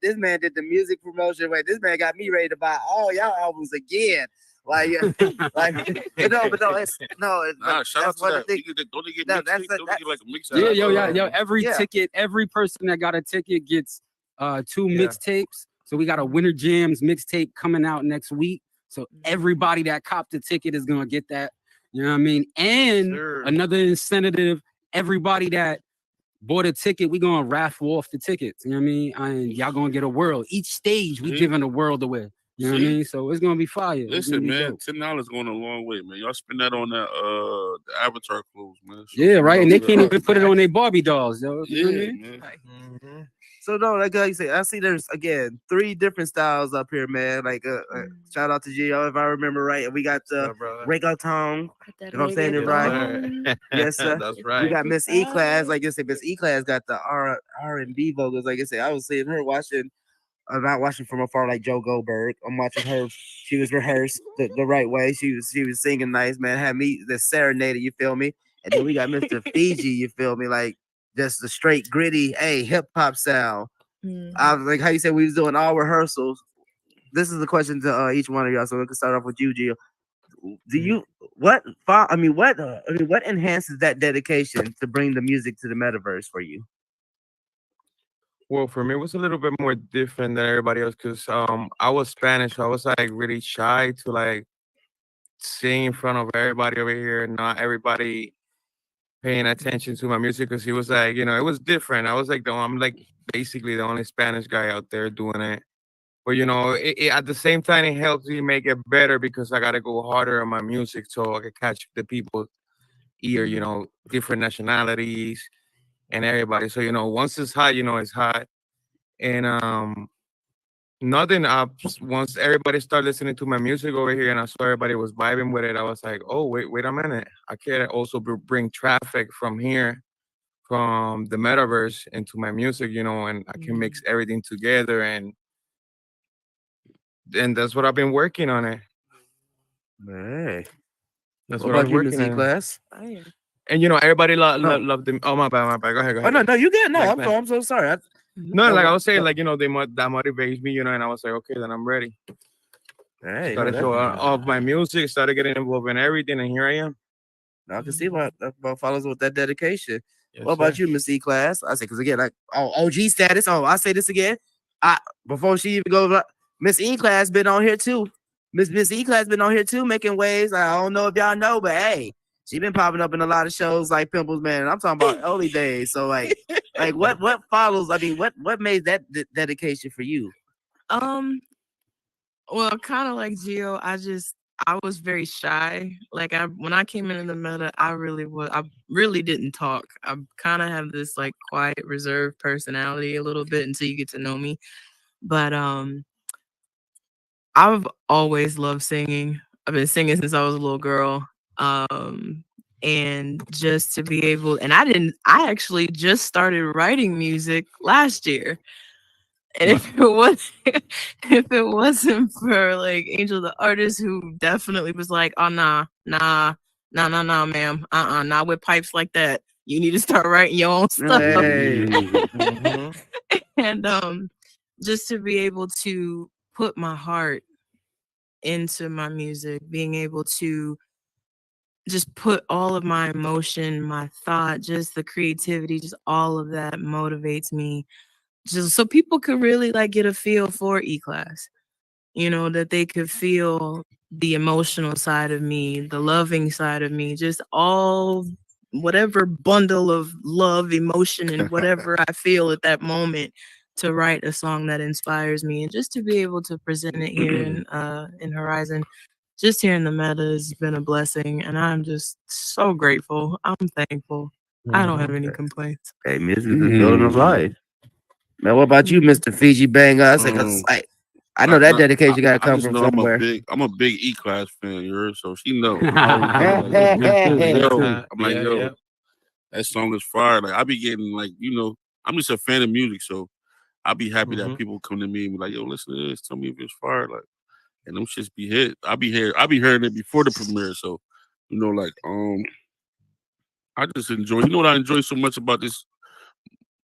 this go. man did the music promotion. Wait, this man got me ready to buy all y'all albums again. Like, but no, it's no. Nah, shout out that's to what I that. think. Don't they get No, mixtapes? that's- Don't they get like a mixtape? Yeah, yo. Every Yeah. ticket, every person that got a ticket gets 2 Yeah. mixtapes. So we got a Winter Jams mixtape coming out next week. So everybody that copped the ticket is gonna get that. You know what I mean? And Sure. another incentive, everybody that bought a ticket, we gonna raffle off the tickets. You know what I mean? And y'all gonna get a world. Each stage, we Yeah. giving a world away. You know what I See? mean? So it's gonna be fire. It's Listen, gonna be man, dope. $10 going a long way, man. Y'all spend that on that the Avatar clothes, man. Show Yeah, some right. love And they to can't the even put it on their Barbie dolls, yo. You know what I Yeah, mean? man. So no, like you say, I see there's again 3 different styles up here, man. Like shout out to Gio if I remember right. And we got the reggaeton. If I'm saying it right. Yes, sir. That's We right. got Miss E Class. Like I said, Miss E Class got the R&B vocals. Like I said, I was seeing her watching. I'm not watching from afar like Joe Goldberg. I'm watching her. She was rehearsed the right way. She was singing nice, man. Had me the serenade. You feel me? And then we got Mr. Fiji. You feel me? Like just the straight gritty, hip hop sound. I was like how you said we was doing all rehearsals. This is the question to each one of y'all. So we can start off with you, Gio. Do you what enhances that dedication to bring the music to the metaverse for you? Well, for me, it was a little bit more different than everybody else because I was Spanish, so I was like really shy to like sing in front of everybody over here. Not everybody paying attention to my music because he was like, it was different. I was like, I'm like basically the only Spanish guy out there doing it. But at the same time, it helps me make it better because I gotta go harder on my music so I can catch the people's ear. Different nationalities and everybody. So once it's hot, it's hot. And once everybody started listening to my music over here, and I saw everybody was vibing with it, I was like, oh wait a minute, I can also bring traffic from here, from the metaverse into my music, and I can mix everything together, and that's what I've been working on it. Hey, That's what what about I'm you, Miss working E on. Class? And everybody No. loved them. Oh my bad. Go ahead. Oh no, you get no. Like, I'm so sorry. No, like I was saying, like that motivates me, and I was like, okay, then I'm ready. Hey, Started no, showing that's- off my music, started getting involved in everything, and here I am. I can see why that follows with that dedication. Yes, What about sir. you, Miss E class? I say because again, like OG status. Oh, I say this again. Before she even goes, Miss E class been on here too. Miss E class been on here too, making waves. I don't know if y'all know, but hey, she been popping up in a lot of shows like Pimples, man. And I'm talking about early days. So like what follows? I mean, what made that dedication for you? Well, kind of like Gio, I was very shy. Like when I came into the meta, I really didn't talk. I kind of have this like quiet, reserved personality a little bit until you get to know me. But I've always loved singing. I've been singing since I was a little girl. And just to be able, and I actually just started writing music last year. And if it wasn't for like Angel the artist, who definitely was like, oh nah, ma'am, not with pipes like that. You need to start writing your own stuff. Hey. And just to be able to put my heart into my music, being able to just put all of my emotion, my thought, just the creativity, just all of that motivates me. Just so people could really like get a feel for E-Class, that they could feel the emotional side of me, the loving side of me, just all whatever bundle of love, emotion, and whatever I feel at that moment, to write a song that inspires me, and just to be able to present it here in Horizon, just here in the meta, has been a blessing, and I'm just so grateful. I'm thankful. I don't have any complaints. Hey, music is the building of life. Man, what about you, Mr. Fiji Bang? I know that dedication got to come from somewhere. I'm a big E class fan, you heard? So she know. I'm like, yo, that song is fire. Like I be getting like, I'm just a fan of music, so I'll be happy that people come to me and be like, yo, listen to this. Tell me if it's fire. Like, and them shits be hit. I be hearing it before the premiere. So, I just enjoy. You know what I enjoy so much about this?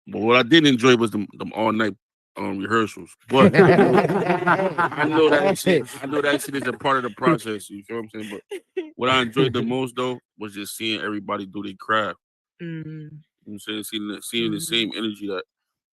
But what I didn't enjoy was them all night rehearsals. But I know that shit is a part of the process. You feel what I'm saying? But what I enjoyed the most though was just seeing everybody do their craft. You know what I'm saying? Seeing the same energy that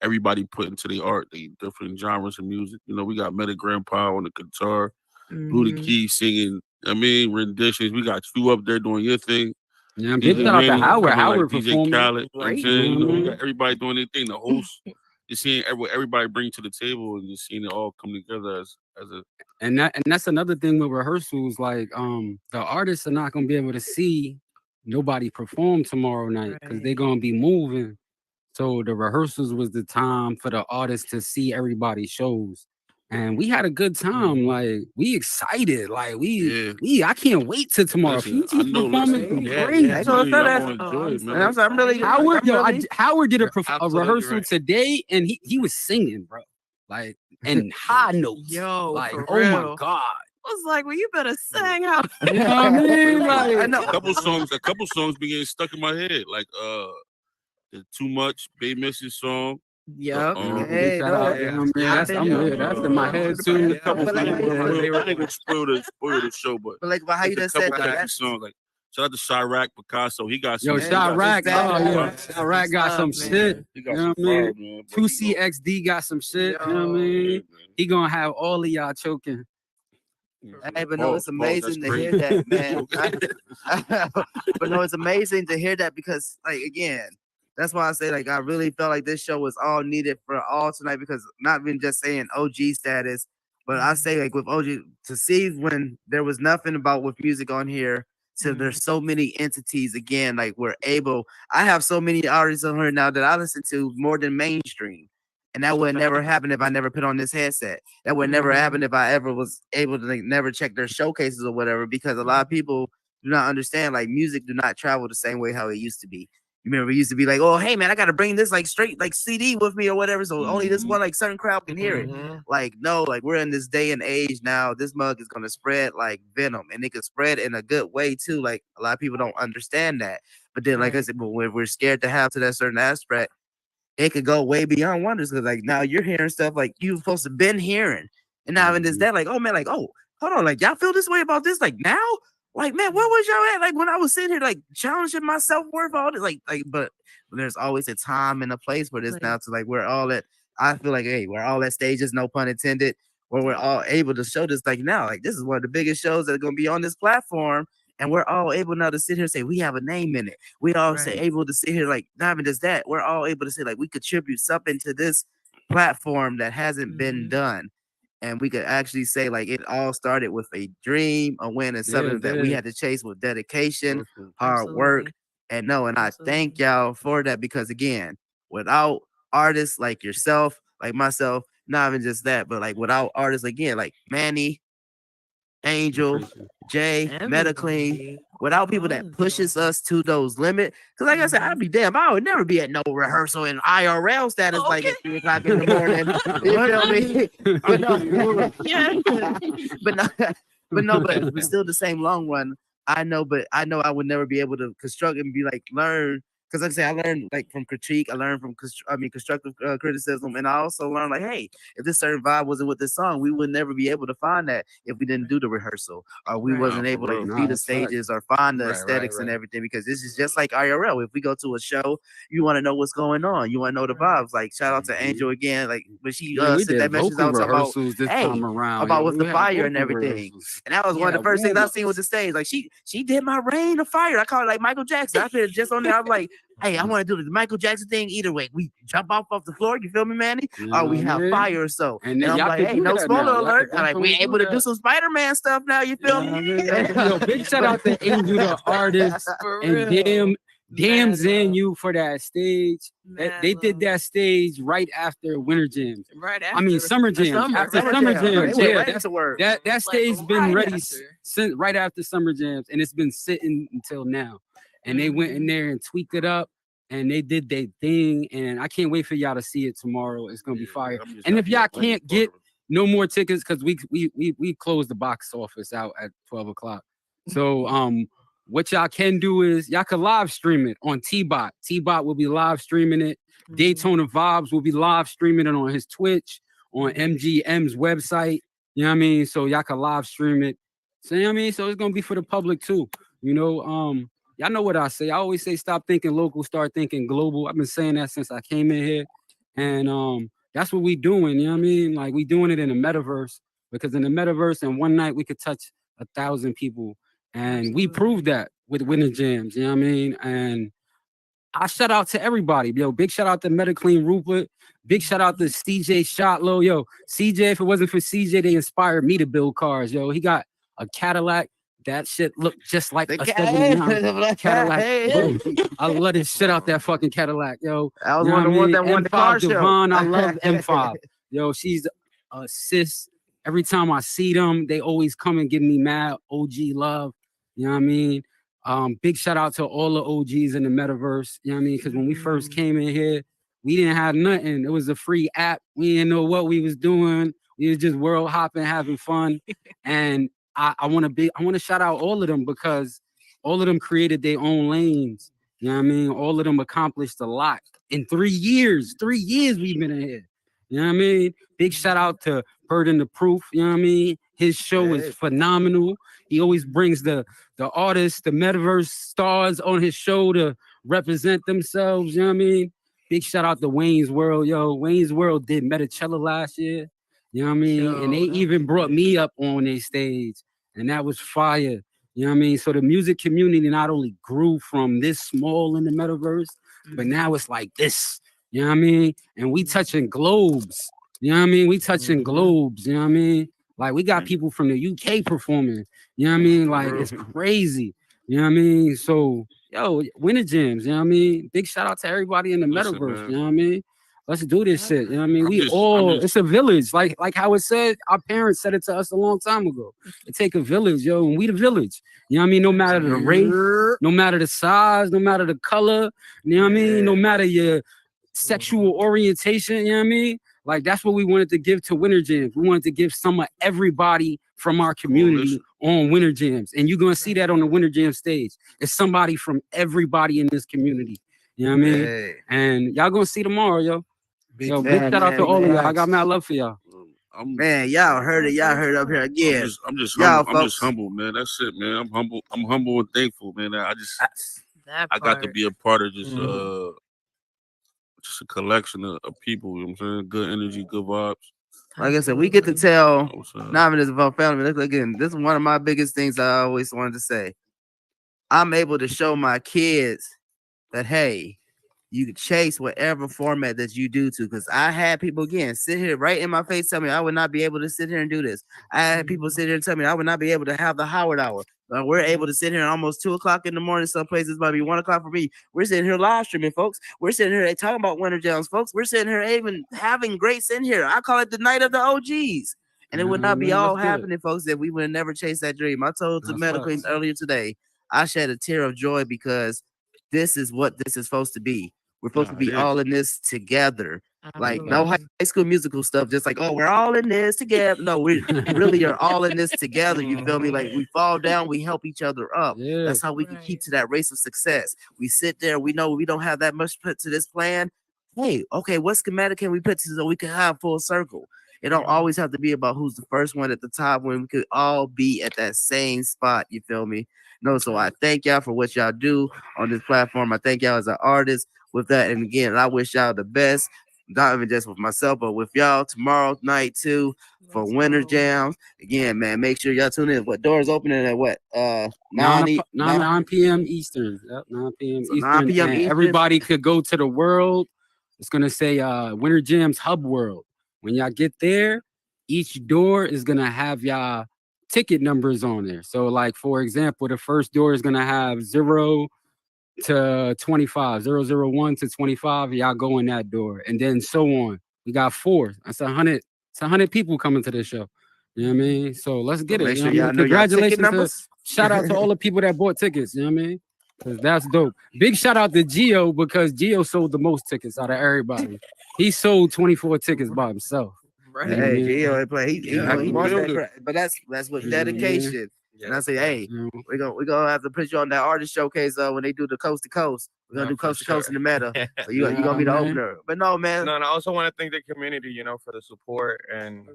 everybody put into their art, the different genres of music. We got Meta Grandpa on the guitar, Blue the Key singing. Renditions. We got you up there doing your thing. Yeah, I'm big shout out to Howard. Howard DJ Khaled. Right. We got everybody doing their thing. The host, just seeing what everybody bring to the table and just seeing it all come together as a. And that's another thing with rehearsals. Like the artists are not gonna be able to see nobody perform tomorrow night because they're gonna be moving. So the rehearsals was the time for the artists to see everybody's shows. And we had a good time. Like we excited. Like I can't wait till tomorrow. Listen, Howard did a rehearsal today, and he was singing, bro. Like and high notes. Yo, like for oh real. my god. I was like, well, you better sing out. You know what I mean? Like, I know a couple songs be getting stuck in my head, like the Too Much Bay Missy song. Yep. That's in my head too. I ain't gonna spoil the show, but like how you just said that song, like shout out to Chirac Picasso. He got some. Chirac, Chirac got some shit. He got some fire, man. 2CXD got some shit. You know what I mean? He gonna have all of y'all choking. Hey, but no, it's amazing to hear that, man. But no, it's amazing to hear that because, like, again, that's why I say, like, I really felt like this show was all needed for all tonight because not even just saying OG status, but I say, like, with OG, to see when there was nothing about with music on here, so there's so many entities, again, like, I have so many artists on here now that I listen to more than mainstream. And that would never happen if I never put on this headset. That would never happen if I ever was able to like, never check their showcases or whatever, because a lot of people do not understand, like, music do not travel the same way how it used to be. You remember it used to be like, oh, hey, man, I got to bring this like straight like CD with me or whatever. So only this one like certain crowd can hear it. Like, no, like we're in this day and age now. This mug is going to spread like venom, and it can spread in a good way too. Like a lot of people don't understand that. But then, like I said, but we're scared to have to that certain aspect. It could go way beyond wonders because like now you're hearing stuff like you've supposed to been hearing. And now in this day, like, oh man, like, oh, hold on, like y'all feel this way about this like now? Like, man, where was y'all at? Like when I was sitting here, like challenging my self-worth, all this, but there's always a time and a place for this now to like we're all at. I feel like, hey, we're all at stages, no pun intended, where we're all able to show this. Like now, like this is one of the biggest shows that are gonna be on this platform, and we're all able now to sit here and say we have a name in it. We all say able to sit here, like not even just that, we're all able to say like we contribute something to this platform that hasn't been done. And we could actually say like it all started with a dream, a win, and something that we had to chase with dedication, hard work, and I thank y'all for that because again, without artists like yourself, like myself, not even just that, but like without artists again, like Manny, Angel, Jay, MetaClean, without people that pushes us to those limits. Because like I said, I'd be damn, I would never be at no rehearsal in IRL status like at 3 o'clock in the morning. You feel me? but still the same long run. I know I would never be able to construct and be like learn. Because like I say, I learned like from critique, I learned from constructive criticism, and I also learned like, hey, if this certain vibe wasn't with this song, we would never be able to find that if we didn't do the rehearsal, or we wasn't able to be the stages or find the aesthetics and everything. Because this is just like IRL. If we go to a show, you want to know what's going on, you want to know the vibes. Like shout out to Angel again, like when she sent that message out about about with the fire and everything, and that was one of the first things I seen with the stage. Like she did my rain of fire. I call it like Michael Jackson. I feel just on there. I was like, hey, I want to do the Michael Jackson thing either way. We jump off the floor, you feel me, Manny? Or we have fire or so. And I'm like, hey, no spoiler alert. I'm like, we able to do some Spider-Man stuff now, you feel me? Yo, big shout out to Angel, the artist, and damn Zanu for that stage. They did that stage right after Winter Jams. Summer Jams. After Summer Jams. Yeah, that's a word. That stage been ready since right after Summer Jams, and it's been sitting until now. And they went in there and tweaked it up, and they did their thing. And I can't wait for y'all to see it tomorrow. It's gonna be fire. And if y'all can't get no more tickets, because we closed the box office out at 12 o'clock. So what y'all can do is y'all can live stream it on T-Bot. T-Bot will be live streaming it. Daytona Vibes will be live streaming it on his Twitch, on MGM's website. You know what I mean? So y'all can live stream it. So you know what I mean? So it's gonna be for the public too. You know, y'all know what I say. I always say stop thinking local, start thinking global. I've been saying that since I came in here. And that's what we doing, you know what I mean? Like we doing it in the metaverse, because in the metaverse in one night we could touch 1,000 people. And we proved that with Winter Jams, you know what I mean? And I shout out to everybody. Yo, big shout out to MetaClean Rupert. Big shout out to CJ Shotlow. Yo, CJ, if it wasn't for CJ, they inspired me to build cars. Yo, he got a Cadillac. That shit looked just like a 79 Cadillac. I love this shit out that fucking Cadillac, yo. I was one of the ones that won the car show. Devon, I love M5. Yo, she's a sis. Every time I see them, they always come and give me mad OG love. You know what I mean? Big shout out to all the OGs in the metaverse. You know what I mean? Because when we first came in here, we didn't have nothing. It was a free app. We didn't know what we was doing. We was just world hopping, having fun. And I want to shout out all of them, because all of them created their own lanes. You know what I mean? All of them accomplished a lot in 3 years. 3 years we've been in here. You know what I mean? Big shout out to Burden the Proof. You know what I mean? His show is phenomenal. He always brings the artists, the metaverse stars on his show to represent themselves. You know what I mean? Big shout out to Wayne's World. Yo, Wayne's World did Metacella last year. You know what I mean? And they even brought me up on their stage. And that was fire. You know what I mean? So the music community not only grew from this small in the metaverse, but now it's like this. You know what I mean? And we touching globes. You know what I mean? We touching globes. You know what I mean? Like we got people from the UK performing. You know what I mean? Like it's crazy. You know what I mean? So, yo, Winter Jams. You know what I mean? Big shout out to everybody in the metaverse. You know what I mean? Let's do this shit. You know what I mean? It's a village. Like how it said, our parents said it to us a long time ago. It take a village, yo, and we the village. You know what I mean? No matter the race, no matter the size, no matter the color, you know what I mean? No matter your sexual orientation, you know what I mean? Like that's what we wanted to give to Winter Jams. We wanted to give some of everybody from our community on Winter Jams. And you're gonna see that on the Winter Jam stage. It's somebody from everybody in this community. You know what I mean? And y'all gonna see tomorrow, yo. Big shout out to all of y'all. I got mad love for y'all. Man, y'all heard it. Y'all heard it up here again. I'm just y'all, humble. I'm just humble, man. That's it, man. I'm humble. I'm humble and thankful, man. I got to be a part of just a collection of people. You know what I'm saying? Good energy, good vibes. Like I said, we get to tell novices about family. Look, again, this is one of my biggest things I always wanted to say. I'm able to show my kids that, hey, you can chase whatever format that you do to. Because I had people, again, sit here right in my face tell me I would not be able to sit here and do this. I had people sit here and tell me I would not be able to have the Howard Hour. We're able to sit here almost 2 o'clock in the morning. Some places might be 1 o'clock for me. We're sitting here live streaming, folks. We're sitting here talking about Winter Jams, folks. We're sitting here even having greats in here. I call it the night of the OGs. And it would not be all happening, folks, if we would have never chased that dream. I told the Metal Queens earlier today, I shed a tear of joy because this is what this is supposed to be. We're supposed to be all in this together. Like no high school musical stuff, just like, oh, we're all in this together. No, we really are all in this together. You feel me? Like we fall down, we help each other up. That's how we can keep to that race of success. We sit there, we know we don't have that much put to this plan. Hey, okay, what schematic can we put to so we can have full circle? It don't always have to be about who's the first one at the top when we could all be at that same spot. You feel me? No, so I thank y'all for what y'all do on this platform. I thank y'all as an artist with that. And again, I wish y'all the best, not even just with myself, but with y'all tomorrow night too for Winter Jams. Again, man, make sure y'all tune in. What doors opening at what? 9 p.m. Eastern. Yep, 9 p.m. So Eastern. 9 p.m. Eastern. Everybody could go to the world. It's gonna say Winter Jams Hub World. When y'all get there, each door is gonna have y'all ticket numbers on there. So, like for example, the first door is gonna have 0 to 25, 001 to 25. Y'all go in that door, and then so on. We got 4. That's 100. It's 100 people coming to this show. You know what I mean? So let's get it. Sure Congratulations! Shout out to all the people that bought tickets. You know what I mean? Because that's dope. Big shout out to Gio because Gio sold the most tickets out of everybody. He sold 24 tickets by himself. Right. Hey, Gio play. He wants that, but that's with dedication. And I say, hey, we're gonna have to put you on that artist showcase when they do the coast to coast. We're gonna do coast to coast in the meta. So you're gonna be the opener. But no, man. No, and I also want to thank the community, for the support and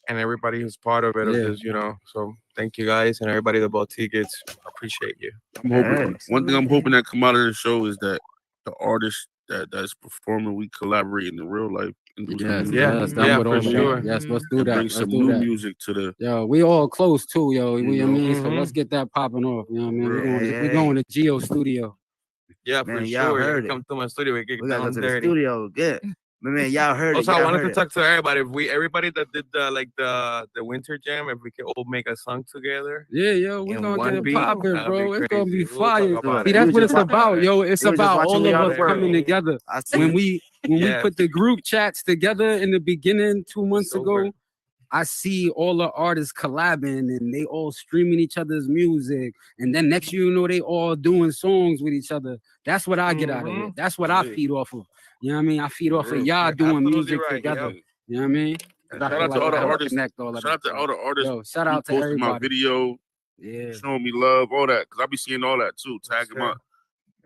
everybody who's part of it. Of this, So thank you guys and everybody that bought tickets. I appreciate you. I'm hoping one thing I'm hoping that come out of the show is that the artists that's performing, we collaborate in the real life. Yes, for sure. Yes, let's do that. Bring some new music to the. Yo, we all close too, yo. You know what I mean? So let's get that popping off. You know what I mean? We're going to Geo Studio. Yeah, man, for y'all sure. Heard come to my studio. We gotta go to the studio. Good. Man, y'all heard also, it. I wanted to talk to everybody. If everybody that did the Winter Jam, if we could all make a song together. Yeah, yo, we're gonna get it popping, bro. It's gonna be fire. See, that's what it's about, yo. It's about all of us coming together. When we put the group chats together in the beginning 2 months ago, I see all the artists collabing and they all streaming each other's music. And then next you know, they all doing songs with each other. That's what I get out of it. That's what I feed off of. You know what I mean? I feed off of y'all doing music together. You know what I mean? Shout out to all the artists. Shout out to all the artists. Yo, shout out to everybody. My video. Yeah. Showing me love, all that. Because I be seeing all that too. Tag them up.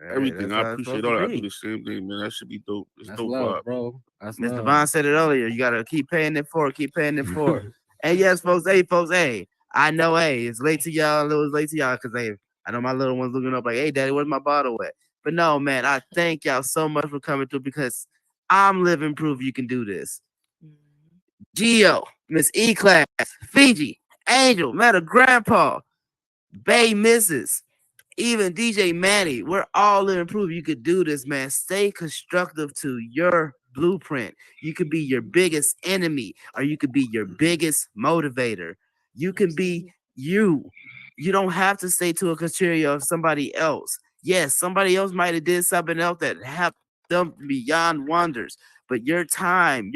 Everything. I appreciate all that. I do the same thing, man. That should be dope. It's dope, love, bro. Mr. Vaughn said it earlier. You gotta keep paying it forward. Keep paying it forward. And yes, folks. Hey, folks. Hey, I know. Hey, it's late to y'all. It was late to y'all because hey, I know my little one's looking up like, hey, daddy, where's my bottle at? But no, man. I thank y'all so much for coming through because I'm living proof you can do this. Gio, Miss E-Class, Fiji, Angel, Meta Grandpa, Bay Mrs., even DJ Manny, we're all living proof you could do this, man. Stay constructive to your blueprint. You could be your biggest enemy or you could be your biggest motivator. You can be you. You don't have to stay to a criteria of somebody else. Yes, somebody else might have did something else that have them beyond wonders, but your time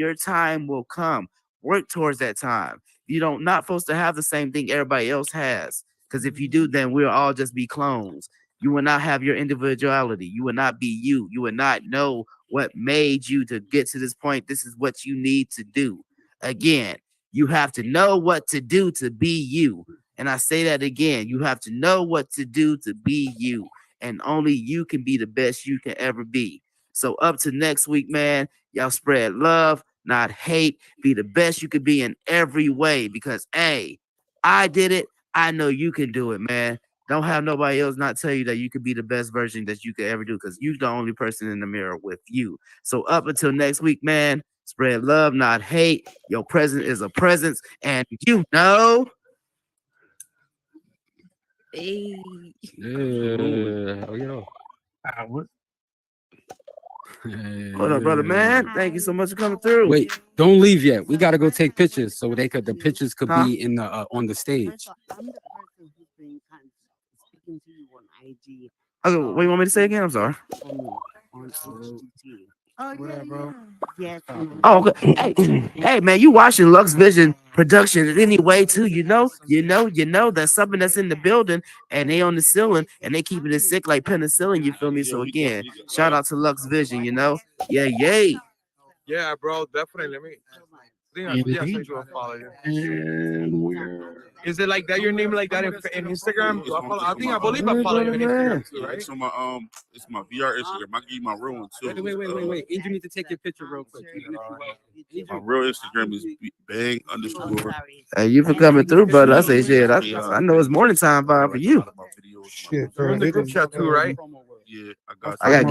will come. Work towards that time. You don't not supposed to have the same thing everybody else has. Because if you do, then we'll all just be clones. You will not have your individuality. You will not be you. You will not know what made you to get to this point. This is what you need to do. Again, you have to know what to do to be you. And I say that again. You have to know what to do to be you. And only you can be the best you can ever be. So up to next week, man. Y'all spread love. not hate. Be the best you could be in every way because, hey, I did it. I know you can do it, man. Don't have nobody else not tell you that you could be the best version that you could ever do because you're the only person in the mirror with you. So up until next week, man, spread love, not hate. Your presence is a presence. And you know. Hey. Yeah. Oh, yo. Hold up, brother, man. Thank you so much for coming through. Wait, don't leave yet. We gotta go take pictures so the pictures could Huh? be in the on the stage. I'm the person who's been kind of speaking to you on IG. Okay, what you want me to say again? I'm sorry. On HGT. Oh, yeah, bro. Yes. Oh, okay. Hey, man, you watching Lux Vision Productions anyway, too. You know, that's something that's in the building and they on the ceiling and they keeping it sick like penicillin. You feel me? So again, shout out to Lux Vision. You know, yay. Yeah, bro, definitely. Let me. I sent you a follow. And we're Is it like that? Your name like that in Instagram? Do I follow? I think I believe I follow you on Instagram too, right? it's on my it's my VR Instagram. I give you my real one too. Wait. You need to take your picture real quick. My real Instagram is bang_. Hey, you for coming through, brother. I say shit. I know it's morning time vibe for you. You're in the group chat too, right? Yeah, I got. I got